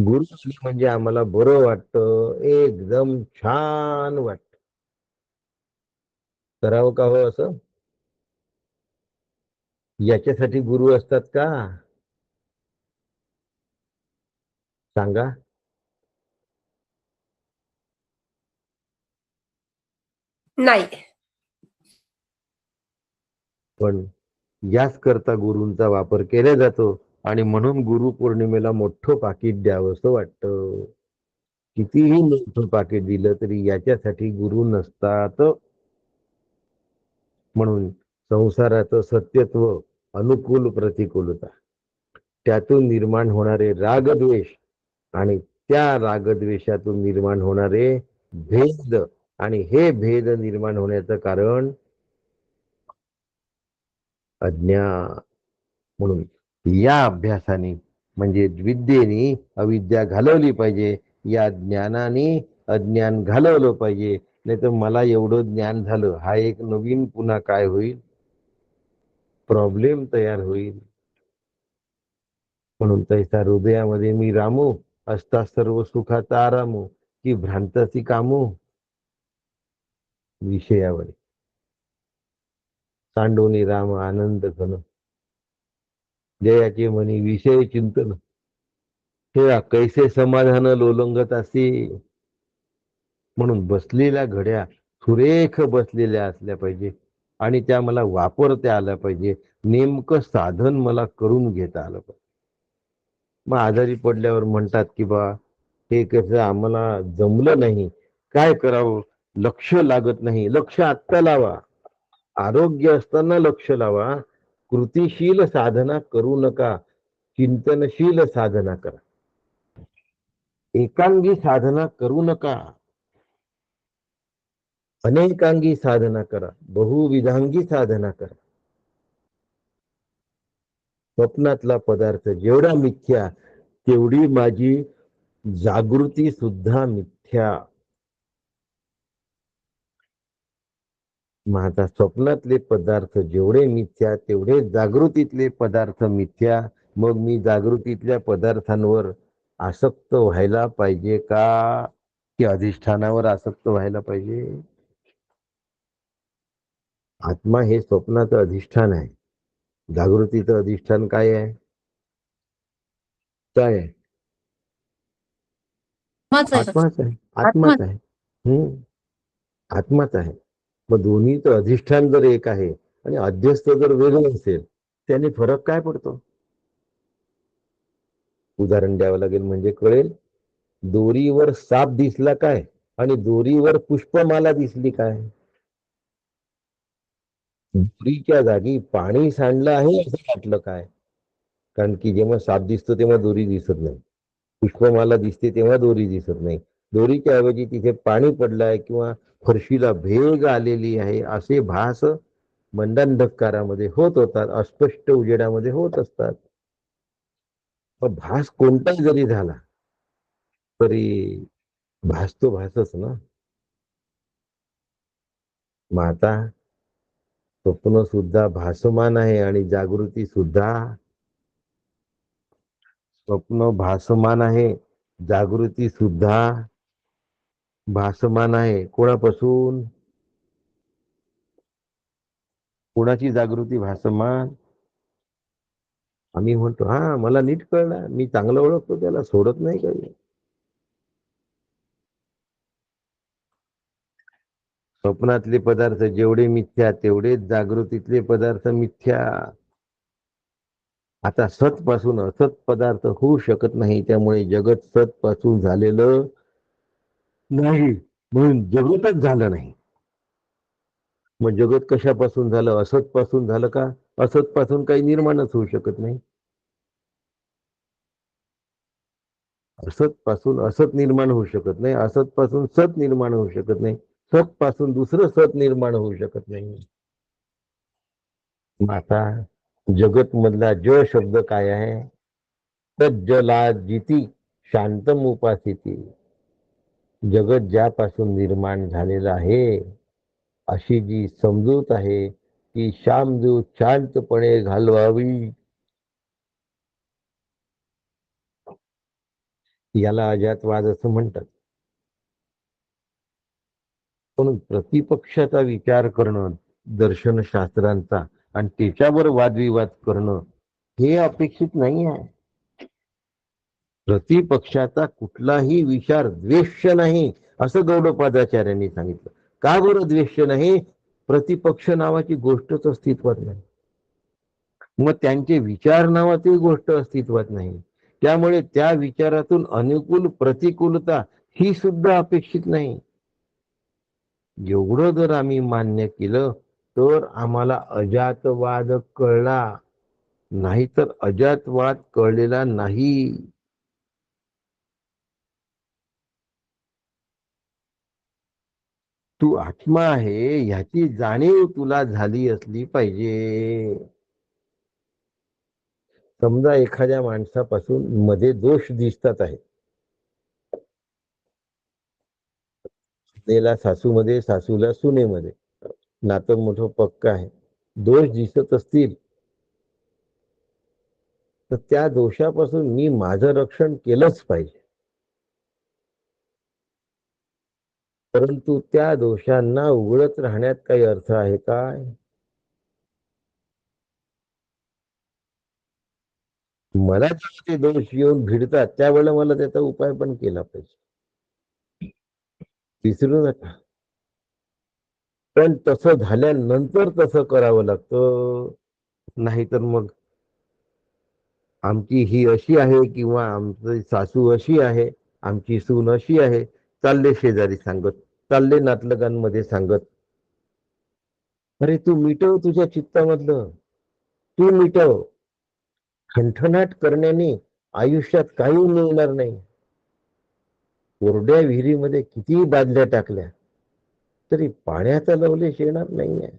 गुरु म्हणजे आम्हाला बरं वाटतं, एकदम छान वाटत. करावं का हो असं? याच्यासाठी गुरु असतात का? सांगा. नाही. पण याच करता गुरूंचा वापर केला जातो आणि म्हणून गुरु पौर्णिमेला मोठं पाकिट द्यावंसं वाटतं. कितीही मोठं पाकिट दिलं तरी याच्यासाठी गुरु नसतात. म्हणून संसाराचं सत्यत्व, अनुकूल प्रतिकूलता, त्यातून निर्माण होणारे रागद्वेष आणि त्या रागद्वेषातून निर्माण होणारे भेद, आणि हे भेद निर्माण होण्याचं कारण अज्ञान. म्हणून या अभ्यासाने म्हणजे विद्येने अविद्या घालवली पाहिजे, या ज्ञानाने अज्ञान घालवलं पाहिजे. नाही तर मला एवढं ज्ञान झालं, हा एक नवीन पुन्हा काय होईल, प्रॉब्लेम तयार होईल. म्हणून तैसा हृदयामध्ये मी रामू, असता सर्व सुखाचा आरामू, की भ्रांताची कामू विषयावर. सांडोनी राम आनंद घन, जयाचे म्हणी विषय चिंतन, हे कैसे समाधान लोलंगत असे. म्हणून बसलेल्या घड्या सुरेख बसलेल्या असल्या पाहिजे आणि त्या मला वापरता आल्या पाहिजे. नेमकं साधन मला करून घेता आलं पाहिजे. मग आजारी पडल्यावर म्हणतात की बा हे कसं आम्हाला जमलं नाही, काय करावं, लक्ष लागत नाही. लक्ष आत्ता लावा, आरोग्य असताना लक्ष लावा. कृतिशील साधना करू नका, चिंतनशील साधना करा. एकांगी साधना करू नका, अनेकांगी साधना करा, बहुविधांगी साधना करा. स्वप्नातला पदार्थ जेवढा मिथ्या तेवढी माझी जागृती सुद्धा मिथ्या. माझा स्वप्नातले पदार्थ जेवढे मिथ्या तेवढे जागृतीतले पदार्थ मिथ्या. मग मी जागृतीतल्या पदार्थांवर आसक्त व्हायला पाहिजे का, की अधिष्ठानावर आसक्त व्हायला पाहिजे? आत्मा हे स्वप्नाचं अधिष्ठान आहे. जागृतीचं अधिष्ठान काय आहे? काय आहे? आत्माच आहे. आत्माच आहे. आत्माच आहे. मग दोन्हीचं अधिष्ठान जर एक आहे आणि अध्यस्त जर वेगळं असेल, त्याने फरक काय पडतो? उदाहरण द्यावं लागेल म्हणजे कळेल. दोरीवर साप दिसला काय आणि दोरीवर पुष्पमाला दिसली काय? दोरीच्या जागी पाणी सांडलं आहे असं वाटलं काय? कारण की जेव्हा साप दिसतो तेव्हा दोरी दिसत नाही, पुष्पमाला दिसते तेव्हा दोरी दिसत नाही. दोरीच्या ऐवजी तिथे पाणी पडलंय किंवा फरशीला भेग आलेली आहे असे भास मंदांधकारामध्ये होत होतात, अस्पष्ट उजेडामध्ये होत असतात. पण भास कोणताही जरी झाला तरी भास तो भासच ना. मग आता स्वप्न सुद्धा भासमान आहे आणि जागृती सुद्धा. स्वप्न भासमान आहे, जागृती सुद्धा भासमान आहे. कोणापासून? कोणाची जागृती भासमान? आम्ही म्हणतो हा मला नीट कळलं, मी चांगलं ओळखतो त्याला, सोडत नाही काही. स्वप्नातले पदार्थ जेवढे मिथ्या तेवढेच जागृतीतले पदार्थ मिथ्या. आता सत पासून असत पदार्थ होऊ शकत नाही, त्यामुळे जगत सत पासून झालेलं नाही, म्हणून जगतच झालं नाही. मग जगत कशापासून झालं? असत पासून झालं का? असत पासून काही निर्माणच होऊ शकत नाही. असत पासून असत निर्माण होऊ शकत नाही, असत पासून सत निर्माण होऊ शकत नाही, सत पासून दुसरं सत निर्माण होऊ शकत नाही. आता जगत मधला ज शब्द काय आहे? तज्जला जिती शांतम उपासिती. जगत ज्यापासून निर्माण झालेलं आहे, अशी जी समजूत आहे ती शामजू शांतपणे घालवावी, याला अजातवाद असं म्हणतात. म्हणून प्रतिपक्षाचा विचार करणं दर्शनशास्त्रांचा आणि त्याच्यावर वादविवाद करणं हे अपेक्षित नाही आहे. प्रतिपक्षाचा कुठलाही विचार द्वेष्य नाही, असं गौडपादाचार्यांनी सांगितलं. का बरं द्वेष्य नाही? प्रतिपक्ष नावाची गोष्टच अस्तित्वात नाही, मग त्यांचे विचार नावाची गोष्ट अस्तित्वात नाही. त्यामुळे त्या विचारातून अनुकूल प्रतिकूलता ही सुद्धा अपेक्षित नाही. एवढं जर आम्ही मान्य केलं तर आम्हाला अजातवाद कळला, नाहीतर अजातवाद कळलेला नाही. तू आत्मा आहे ह्याची जाणीव तुला झाली असली पाहिजे. समजा एखाद्या माणसापासून मध्ये दोष दिसतात आहे, सुनेला सासूमध्ये, सासूला सुनेमध्ये नातं मोठं पक्क आहे, दोष दिसत असतील तर त्या दोषापासून मी माझं रक्षण केलंच पाहिजे. परंतु त्या दोषांना उघडत राहण्यात काही अर्थ आहे काय? मला जेव्हा ते दोष येऊन भिडतात त्यावेळेला मला त्याचा उपाय पण केला पाहिजे, विसरू नका. पण तसं झाल्यानंतर तसं करावं लागतं, नाहीतर मग आमची ही अशी आहे किंवा आमची सासू अशी आहे, आमची सून अशी आहे, चालले शेजारी सांगत, चालले नातलगांमध्ये सांगत. अरे तू मिटव तुझ्या चित्तामधलं, तू मिटव. ठणठणाट करण्याने आयुष्यात काही मिळणार नाही. कोरड्या विहिरीमध्ये किती बादल्या टाकल्या तरी पाण्याचा लवलेश येणार नाहीये.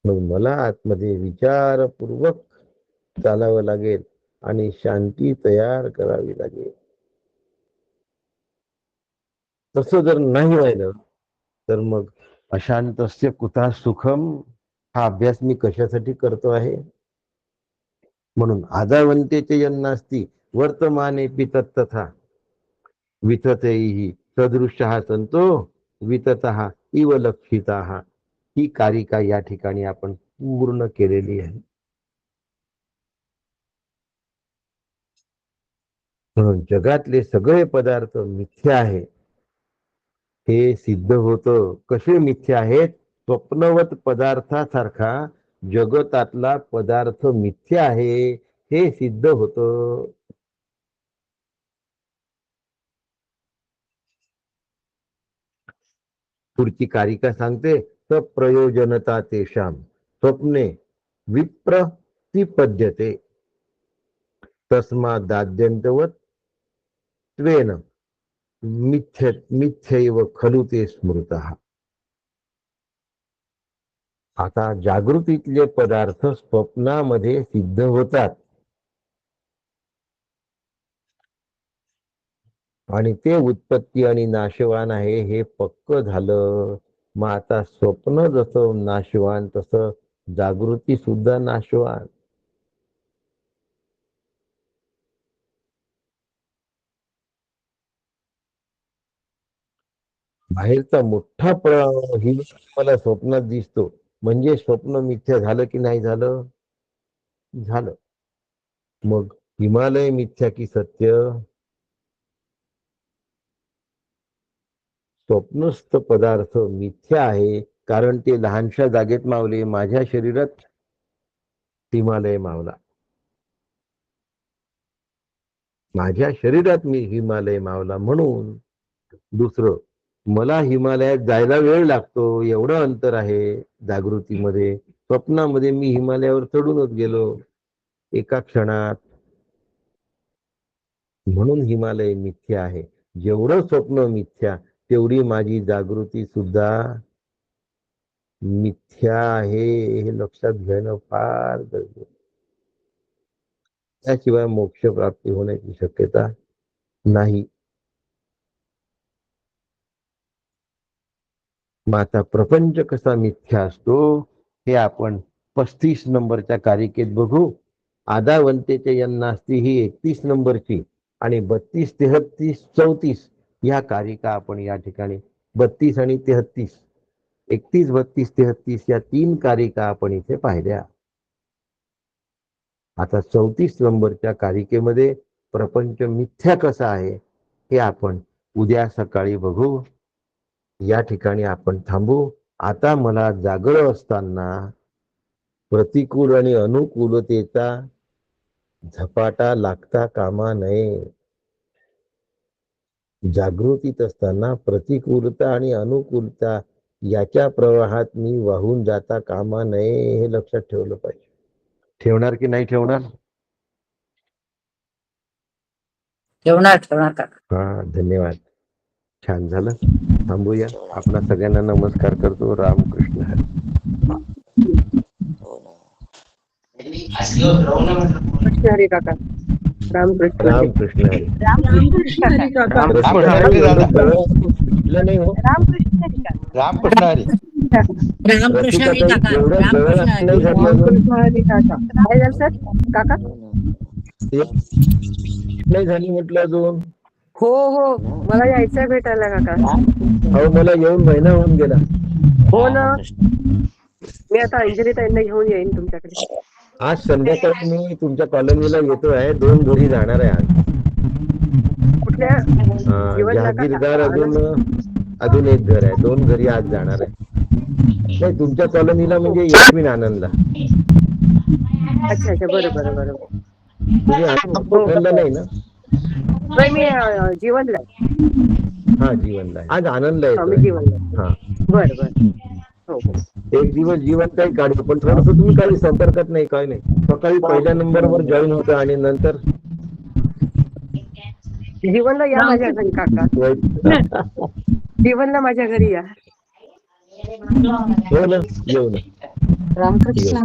मग मला आतमध्ये विचारपूर्वक चालावं लागेल आणि शांती तयार करावी लागेल. तसं जर नाही राहिलं तर मग अशांतस्य कुतः सुखम हा अभ्यास मी कशासाठी करतो आहे? म्हणून आदावंतेचे यन्नास्ति वर्तमाने तथा विततैहि सदृशः संतो विततः इव लक्षिताः. ही कारिका या ठिकाणी आपण पूर्ण केलेली आहे. म्हणून जगातले सगळे पदार्थ मिथ्या आहे हे सिद्ध होतं. कसे मिथ्या आहेत? स्वप्नवत पदार्थासारखा जगतातला पदार्थ मिथ्या आहे हे सिद्ध होतं. पुढची कारिका सांगते, सप्रयोजनता तेषाम स्वप्ने विप्रतिपद्यते तस्मादाद्यन्तवत् त्वेन मिथ्यैव खलु ते स्मृतः. आता जागृतीतले पदार्थ स्वप्नामध्ये सिद्ध होतात आणि ते उत्पत्ती आणि नाशवान आहे हे पक्क झालं. मग आता स्वप्न जसं नाशवान तसं जागृती सुद्धा नाशवान. बाहेरचा मोठा ही मला स्वप्नात दिसतो म्हणजे स्वप्न मिथ्या झालं की नाही झालं? झालं. मग हिमालय मिथ्या की सत्य? स्वप्नस्थ पदार्थ मिथ्या आहे, कारण ते लहानशा जागेत मावले. माझ्या शरीरात हिमालय मावला. माझ्या शरीरात मी हिमालय मावला. म्हणून दुसरं, मला हिमालयात जायला वेळ लागतो, एवढं अंतर आहे जागृतीमध्ये. स्वप्नामध्ये मी हिमालयावर चढूनच गेलो एका क्षणात. म्हणून हिमालय मिथ्या आहे. जेवढं स्वप्न मिथ्या, तेवढी माझी जागृती सुद्धा मिथ्या आहे, हे लक्षात घेणं फार गरजेचं. त्याशिवाय मोक्ष प्राप्ती होण्याची शक्यता नाही. मग आता प्रपंच कसा मिथ्या असतो हे आपण 35 नंबरच्या कारिकेत बघू. आदावंतेचे यन्नास्ती ही 31 नंबरची आणि 32, 33, 34 या कारिका आपण या ठिकाणी 32 आणि 33, 31, 32, 33 या 3 कारिका आपण इथे पाहिल्या. आता 34 नंबरच्या कारिकेमध्ये प्रपंच मिथ्या कसा आहे हे आपण उद्या सकाळी बघू. या ठिकाणी आपण थांबू. आता मला जागरण असताना प्रतिकूल आणि अनुकूलतेचा झपाटा लागता कामा नये. जागृतीत असताना प्रतिकूलता आणि अनुकूलता याच्या प्रवाहात मी वाहून जाता कामा नये, हे लक्षात ठेवलं पाहिजे. ठेवणार की नाही ठेवणार? ठेवणार काका. हा, धन्यवाद. छान झालं. थांबूया. आपला सगळ्यांना नमस्कार करतो. रामकृष्ण हरी. हरी काका. रामकृष्ण हरी. रामकृष्ण हरी. रामकृष्ण हरी काका. नाही हो. रामकृष्ण हरी. रामकृष्ण हरी काका. रामकृष्ण हरी. रामकृष्ण हरी काका. काय झालं सर काका? नाही झाली म्हटलं अजून. हो हो, मला यायचंय भेटायला काका. अहो, मला येऊन महिना होऊन गेला. हो ना, मी आता अंजली ताईंना घेऊन येईन तुमच्याकडे. आज संध्याकाळी मी तुमच्या कॉलनीला येतो आहे. 2 घरी जाणार आहे आज. कुठल्या? जहागीरदार अजून एक घर आहे. 2 घरी आज जाणार आहे. नाही, तुमच्या कॉलनीला म्हणजे यशवीन आनंदला. अच्छा अच्छा, बरोबर. तुम्ही आनंदला नाही ना? नाही, मी जीवनला. हा, जीवनला आहे. आज आनंदला मी येतो. जीवनला. हा, बरं. हो. एक दिवस जीवन काही काढू, पण थोडस तुम्ही काही संपर्कात नाही, काय नाही. सकाळी पहिल्या नंबरवर जॉईन होतं आणि नंतर जीवनला या माझ्या घरी काका. जीवनला माझ्या घरी या. हो ना, येऊ ना. रामकृष्ण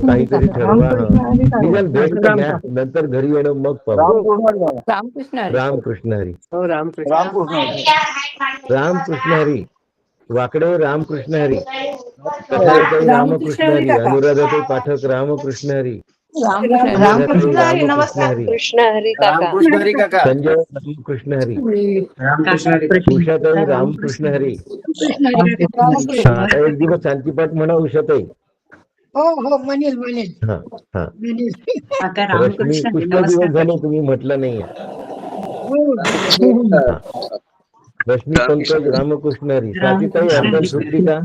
काहीतरी ठरवा. निदान भेट तर घ्या, नंतर घरी येणं मग पाहू. रामकृष्ण हरी. रामकृष्ण हरी. हो, रामकृष्ण. रामकृष्ण हरी. वाकडे रामकृष्ण हरी. कथाताई रामकृष्ण हरी. अनुराधाताई पाठक रामकृष्ण हरी. रामकृष्ण हरी. रामकृष्ण हरी. कृष्ण हरी काका. संजय रामकृष्ण हरी. उषाताई रामकृष्ण हरी. एक दिवस शांतीपाठ म्हणा उषाताई. हो, म्हणेल. हा. रश्मी, पुष्कळ दिवस झाले तुम्ही म्हटलं नाही. रश्मी पंकज रामकृष्ण हरी. स्वातीताई अर्धन सुटली का?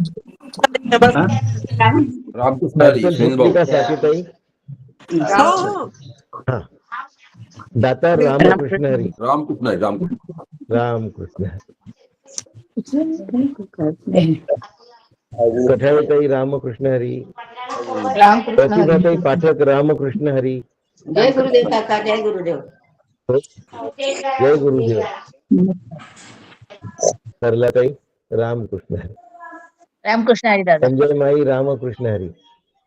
रामकृष्ण हरी. सुटली का स्वातीताई? हा. दातार रामकृष्ण हरी. रामकृष्ण हरी. रामकृष्ण हरी. कठाळेताई रामकृष्ण हरी. प्रतिभाताई पाठक रामकृष्ण हरी. जय गुरुदेव काका. जय गुरुदेव. जय गुरुदेव. सरलाताई रामकृष्ण हरी. रामकृष्ण हरी दादा. संजय माई रामकृष्ण हरी.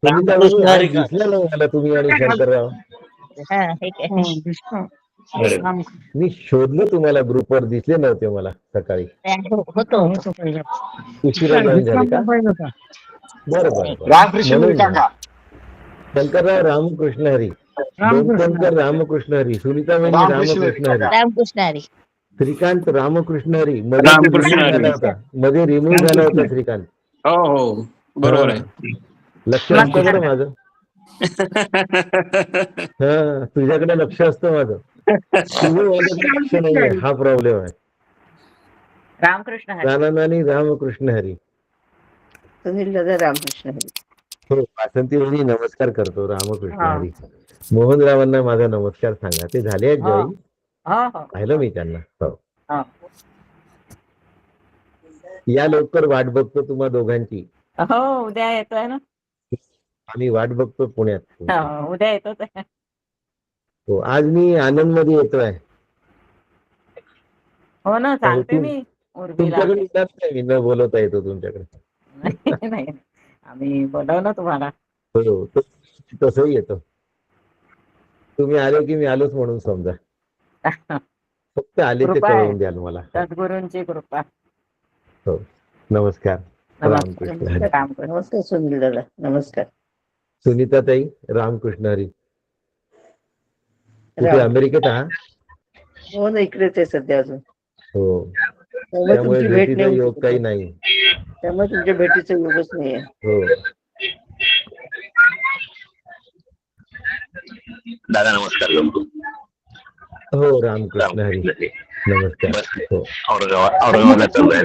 सुनीता वहिनी, आज दिसलं नाही मला तुम्ही आणि शंकरराव. मी शोधलं तुम्हाला, ग्रुपवर दिसले नव्हते मला सकाळी. होतो. उशिरा जॉईन झाले का? बरं. रामकृष्ण काका. शंकरराव रामकृष्ण हरी. शंकर रामकृष्ण हरी. सुनीता वहिनी रामकृष्ण हरी. रामकृष्ण हरी. श्रीकांत रामकृष्ण हरी. मध्ये रिमूव्ह झाला होता श्रीकांत. हो, बरोबर आहे. लक्ष असतं बरं माझं. हा, तुझ्याकडे लक्ष असतं माझं. तुझं माझ्याकडे लक्ष नाहीये, हा प्रॉब्लेम आहे. रामकृष्ण हरी. रानानानी रामकृष्ण हरी. सुनील दादा रामकृष्ण हरी. हो, वासंती वहिनी नमस्कार करतो. रामकृष्ण हा. हरी. मोहनरावांना माझा नमस्कार सांगा. ते झाले आहेत हा. जॉईन? हा हा पाहिलं मी त्यांना. हो. हा. या लवकर, वाट बघतो तुम्हा दोघांची. हो उद्या येतोय ना. आम्ही वाट बघतो पुण्यात. हो, उद्या येतोच आहे. हो, आज मी आनंद मध्ये येतोय. हो ना, हो, सांगते मी उर्मिला. तुमच्याकडे येणार नाही, मी न बोलवता येतो तुमच्याकडे. नाही नाही, आम्ही बोलव ना तुम्हाला. हो, तसंही येतो. तुम्ही आले की मी आलोच म्हणून समजा. फक्त आले ते कृपा आहे कळवून द्याल मला. सद्गुरूंची कृपा. हो, नमस्कार. नमस्कार. रामकृष्ण हरी. नमस्कार सुनील दादा. नमस्कार. सुनीताताई, रामकृष्ण हरी. कुठे राम. अमेरिकेत आहात? हो ना, इकडेच आहे सध्या अजून. हो, त्यामुळे त्यामुळे तुमची भेट भेटीचा नाही योग होत. काही नाही. त्यामुळे तुमच्या भेटीचा योगच नाहीये. हो, दादा नमस्कार करतो. हो, रामकृष्ण हरी. नमस्कार. हो, औरंगाबादला चाललोय.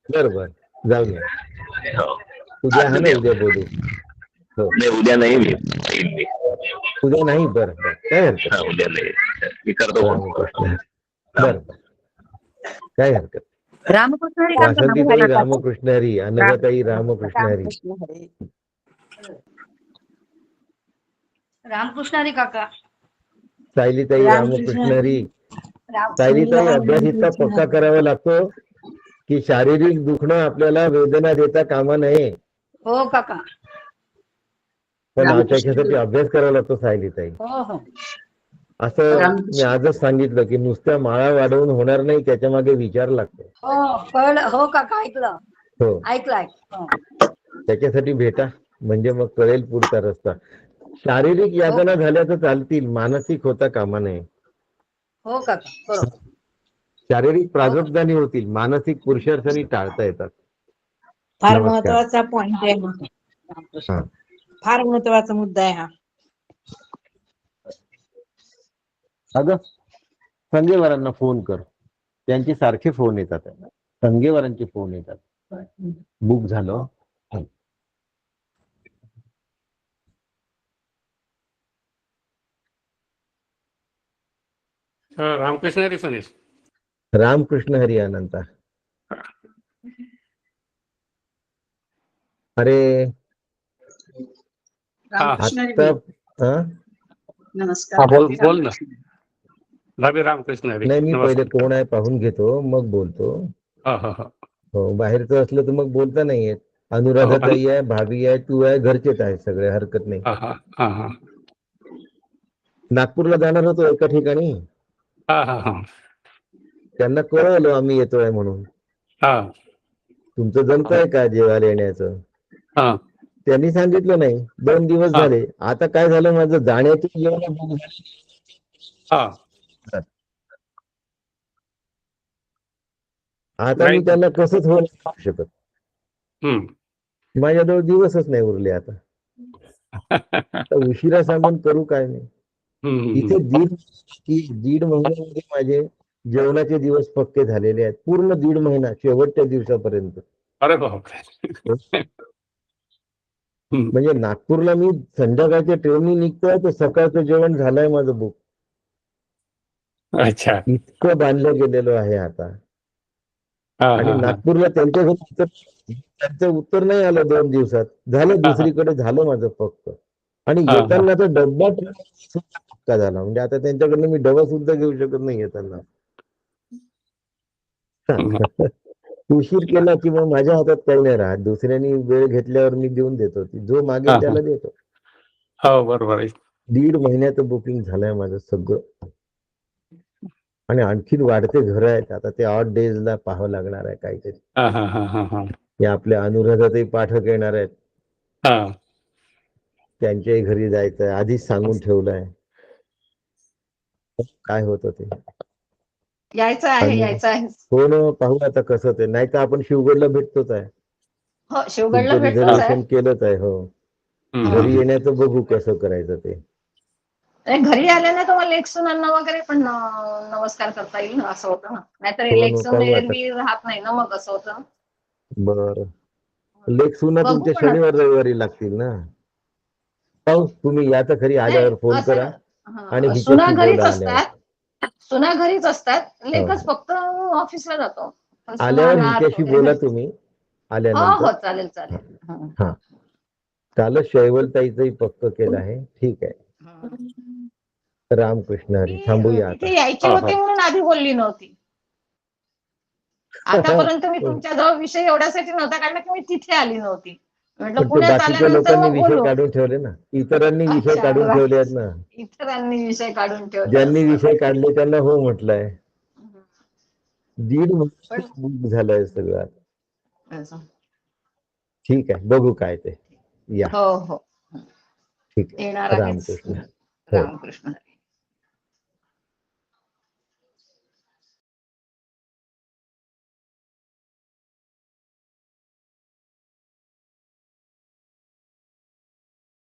बरोबर, जाऊन या. हो. उद्या हा ना, उद्या बोलू. हो, नाही उद्या नाही, येईन मी. उद्या नाही. बरं बरं, काय हरकत हा, उद्या नाही, मी करतो फोन. रामकृष्ण हरी. बरं बरं, काय हरकत. रामकृष्ण हरी. वासंतीताई रामकृष्ण हरी. अनघाताई रामकृष्ण हरी. रामकृष्ण हरी काका. सायलीताई रामकृष्ण हरी. सायलीताई, अभ्यास इतका पक्का करावा लागतो की शारीरिक दुखणं आपल्याला वेदना देता कामा नये. हो काका. पण त्याच्यासाठी अभ्यास करावा लागतो सायलीताई. हो हो. असं मी आजच सांगितलं की नुसत्या माळा वाढवून होणार नाही, त्याच्या मागे विचार लागतो. हो कळलं. हो काका, ऐकलं हो, ऐकलंय. हो. त्याच्यासाठी भेटा, म्हणजे मग कळेल पुढचा रस्ता. शारीरिक यातना झाल्या तर चालतील, मानसिक होता कामा नये. हो काका, बरोबर. शारीरिक प्रारब्धाने होतील, मानसिक पुरुषार्थाने टाळता येतात. फार नमस्कार. महत्वाचा पॉइंट आहे. हा. फार महत्वाचा मुद्दा आहे हा. अगं, संगेवारांना फोन कर, त्यांचे सारखे फोन येतात. संगेवारांचे फोन येतात. बुक झालं. रामकृष्ण हरी सुनील. रामकृष्ण हरी अनंता. अरे रामकृष्ण हरी. आता नमस्कार. बोल ना. भाभी रामकृष्ण हरी. नाही, मी पहिले नमस्कार. कोण आहे पाहून घेतो, मग बोलतो. हा हा हा. हो, बाहेरचं असलं तर मग बोलता नाही येत. अनुराधाताई आहे, भाभी आहे, तू आहे, घरचेच आहे सगळे, हरकत नाही. हा हा हा हा नागपूरला जाणार होतो एका ठिकाणी, हा हा हा त्यांना कळवलं आम्ही येतोय म्हणून. हा तुमचं जमत आहे का जेवायला येण्याचं? हा त्यांनी सांगितलं नाही. 2 दिवस हा झाले. आता काय झालं, माझं जाण्याची जेवण बुक झाली. हा. आता मी त्यांना कसंच होऊ शकत. माझ्याजवळ दिवसच नाही उरले आता. उशिरा सांगून करू काय नाही. इथे दीड महिन्यामध्ये माझे जेवणाचे दिवस पक्के झालेले आहेत. पूर्ण 1.5 महिना, शेवटच्या दिवसापर्यंत. अरे बापरे. म्हणजे नागपूरला मी संध्याकाळच्या ट्रेननी निघतोय तर सकाळचं जेवण झालंय माझं बुक. अच्छा. इतकं बांधलं गेलेलं आहे आता. आणि नागपूरला त्यांचं उत्तर नाही आलं 2 दिवसात. झालं दुसरीकडे, झालं माझं पक्क. आणि येताना तर डब्बा पक्का झाला. म्हणजे आता त्यांच्याकडनं मी डबा सुद्धा घेऊ शकत नाही येताना. उशीर केला की मग माझ्या हातात काही नाही राहत. दुसऱ्यांनी वेळ घेतल्यावर मी देऊन देतो. जो मागेल त्याला देतो. हो, बरोबर आहे. 1.5 महिन्याचं बुकिंग झालंय माझं सगळं. आणि आणखीन वाढते घर आहेत. आता ते ऑड डेजला पाहावं लागणार आहे काहीतरी. हे आपल्या अनुराधातही पाठक येणार आहेत. त्यांच्याही घरी जायचंय, आधीच सांगून ठेवलंय. काय होतं ते. यायचं आहे, यायचं आहे. हो ना, पाहू आता कसं ते. नाही तर आपण शिवगडला भेटतोच आहे. हो, शिवगडला तुमचं भेटतोच आहे. रिझर्वेशन केलंच आहे. हो, घरी येण्याचं बघू कसं करायचं ते. घरी आले ना तुम्हाला लेक सुनांना वगैरे पण नमस्कार करता येईल ना, असं होतं ना. नाहीतर हो ना, इलेक्शन पाहू आता. एरवी राहत नाही ना, मग असं होतं. बरं. लेख सुना बघू तुमच्या पण शनिवार रविवारी लागतील ना. पाहू, तुम्ही या तर खरी आल्यावर फोन असं- करा आणि हा, हिच्याशी सुना घरीच बोला असतात, सुना घरीच असतात, लेखच हो. फक्त ऑफिसला जातो. पण सुना आल्यावर नात हिच्याशी वगैरे बोला घरीच. तुम्ही हो आल्यानंतर. हो चालेल चालेल. हं. हा, कालच शैवलताईचंही पक्क केलं आहे. ठीक आहे. हं. रामकृष्ण हरी. मी थांबूया आता. तिथे यायची हा, होती हा. म्हणून आधी बोलली नव्हती. आतापर्यंत मी तुमच्या जवळ विषय एवढ्यासाठी नव्हता काढला की मी तिथे आली नव्हती. म्हटलं पण ते पुण्यात बाकीच्या आल्यानंतर लोकांनी मग विषय बोलू. काढून ठेवले ना. इतरांनी विषय अच्छा, काढून ठेवले आहेत ना. इतरांनी विषय काढून ठेवले ज्यांनी असतात. विषय काढले त्यांना हो म्हटलंय. हं. 1.5 पण वर्ष बुक झालंय सगळं. असं. ठीक आहे, बघू काय ते. या, हो हो ठीक आहे. येणार आहेच. रामकृष्ण. हो. रामकृष्ण.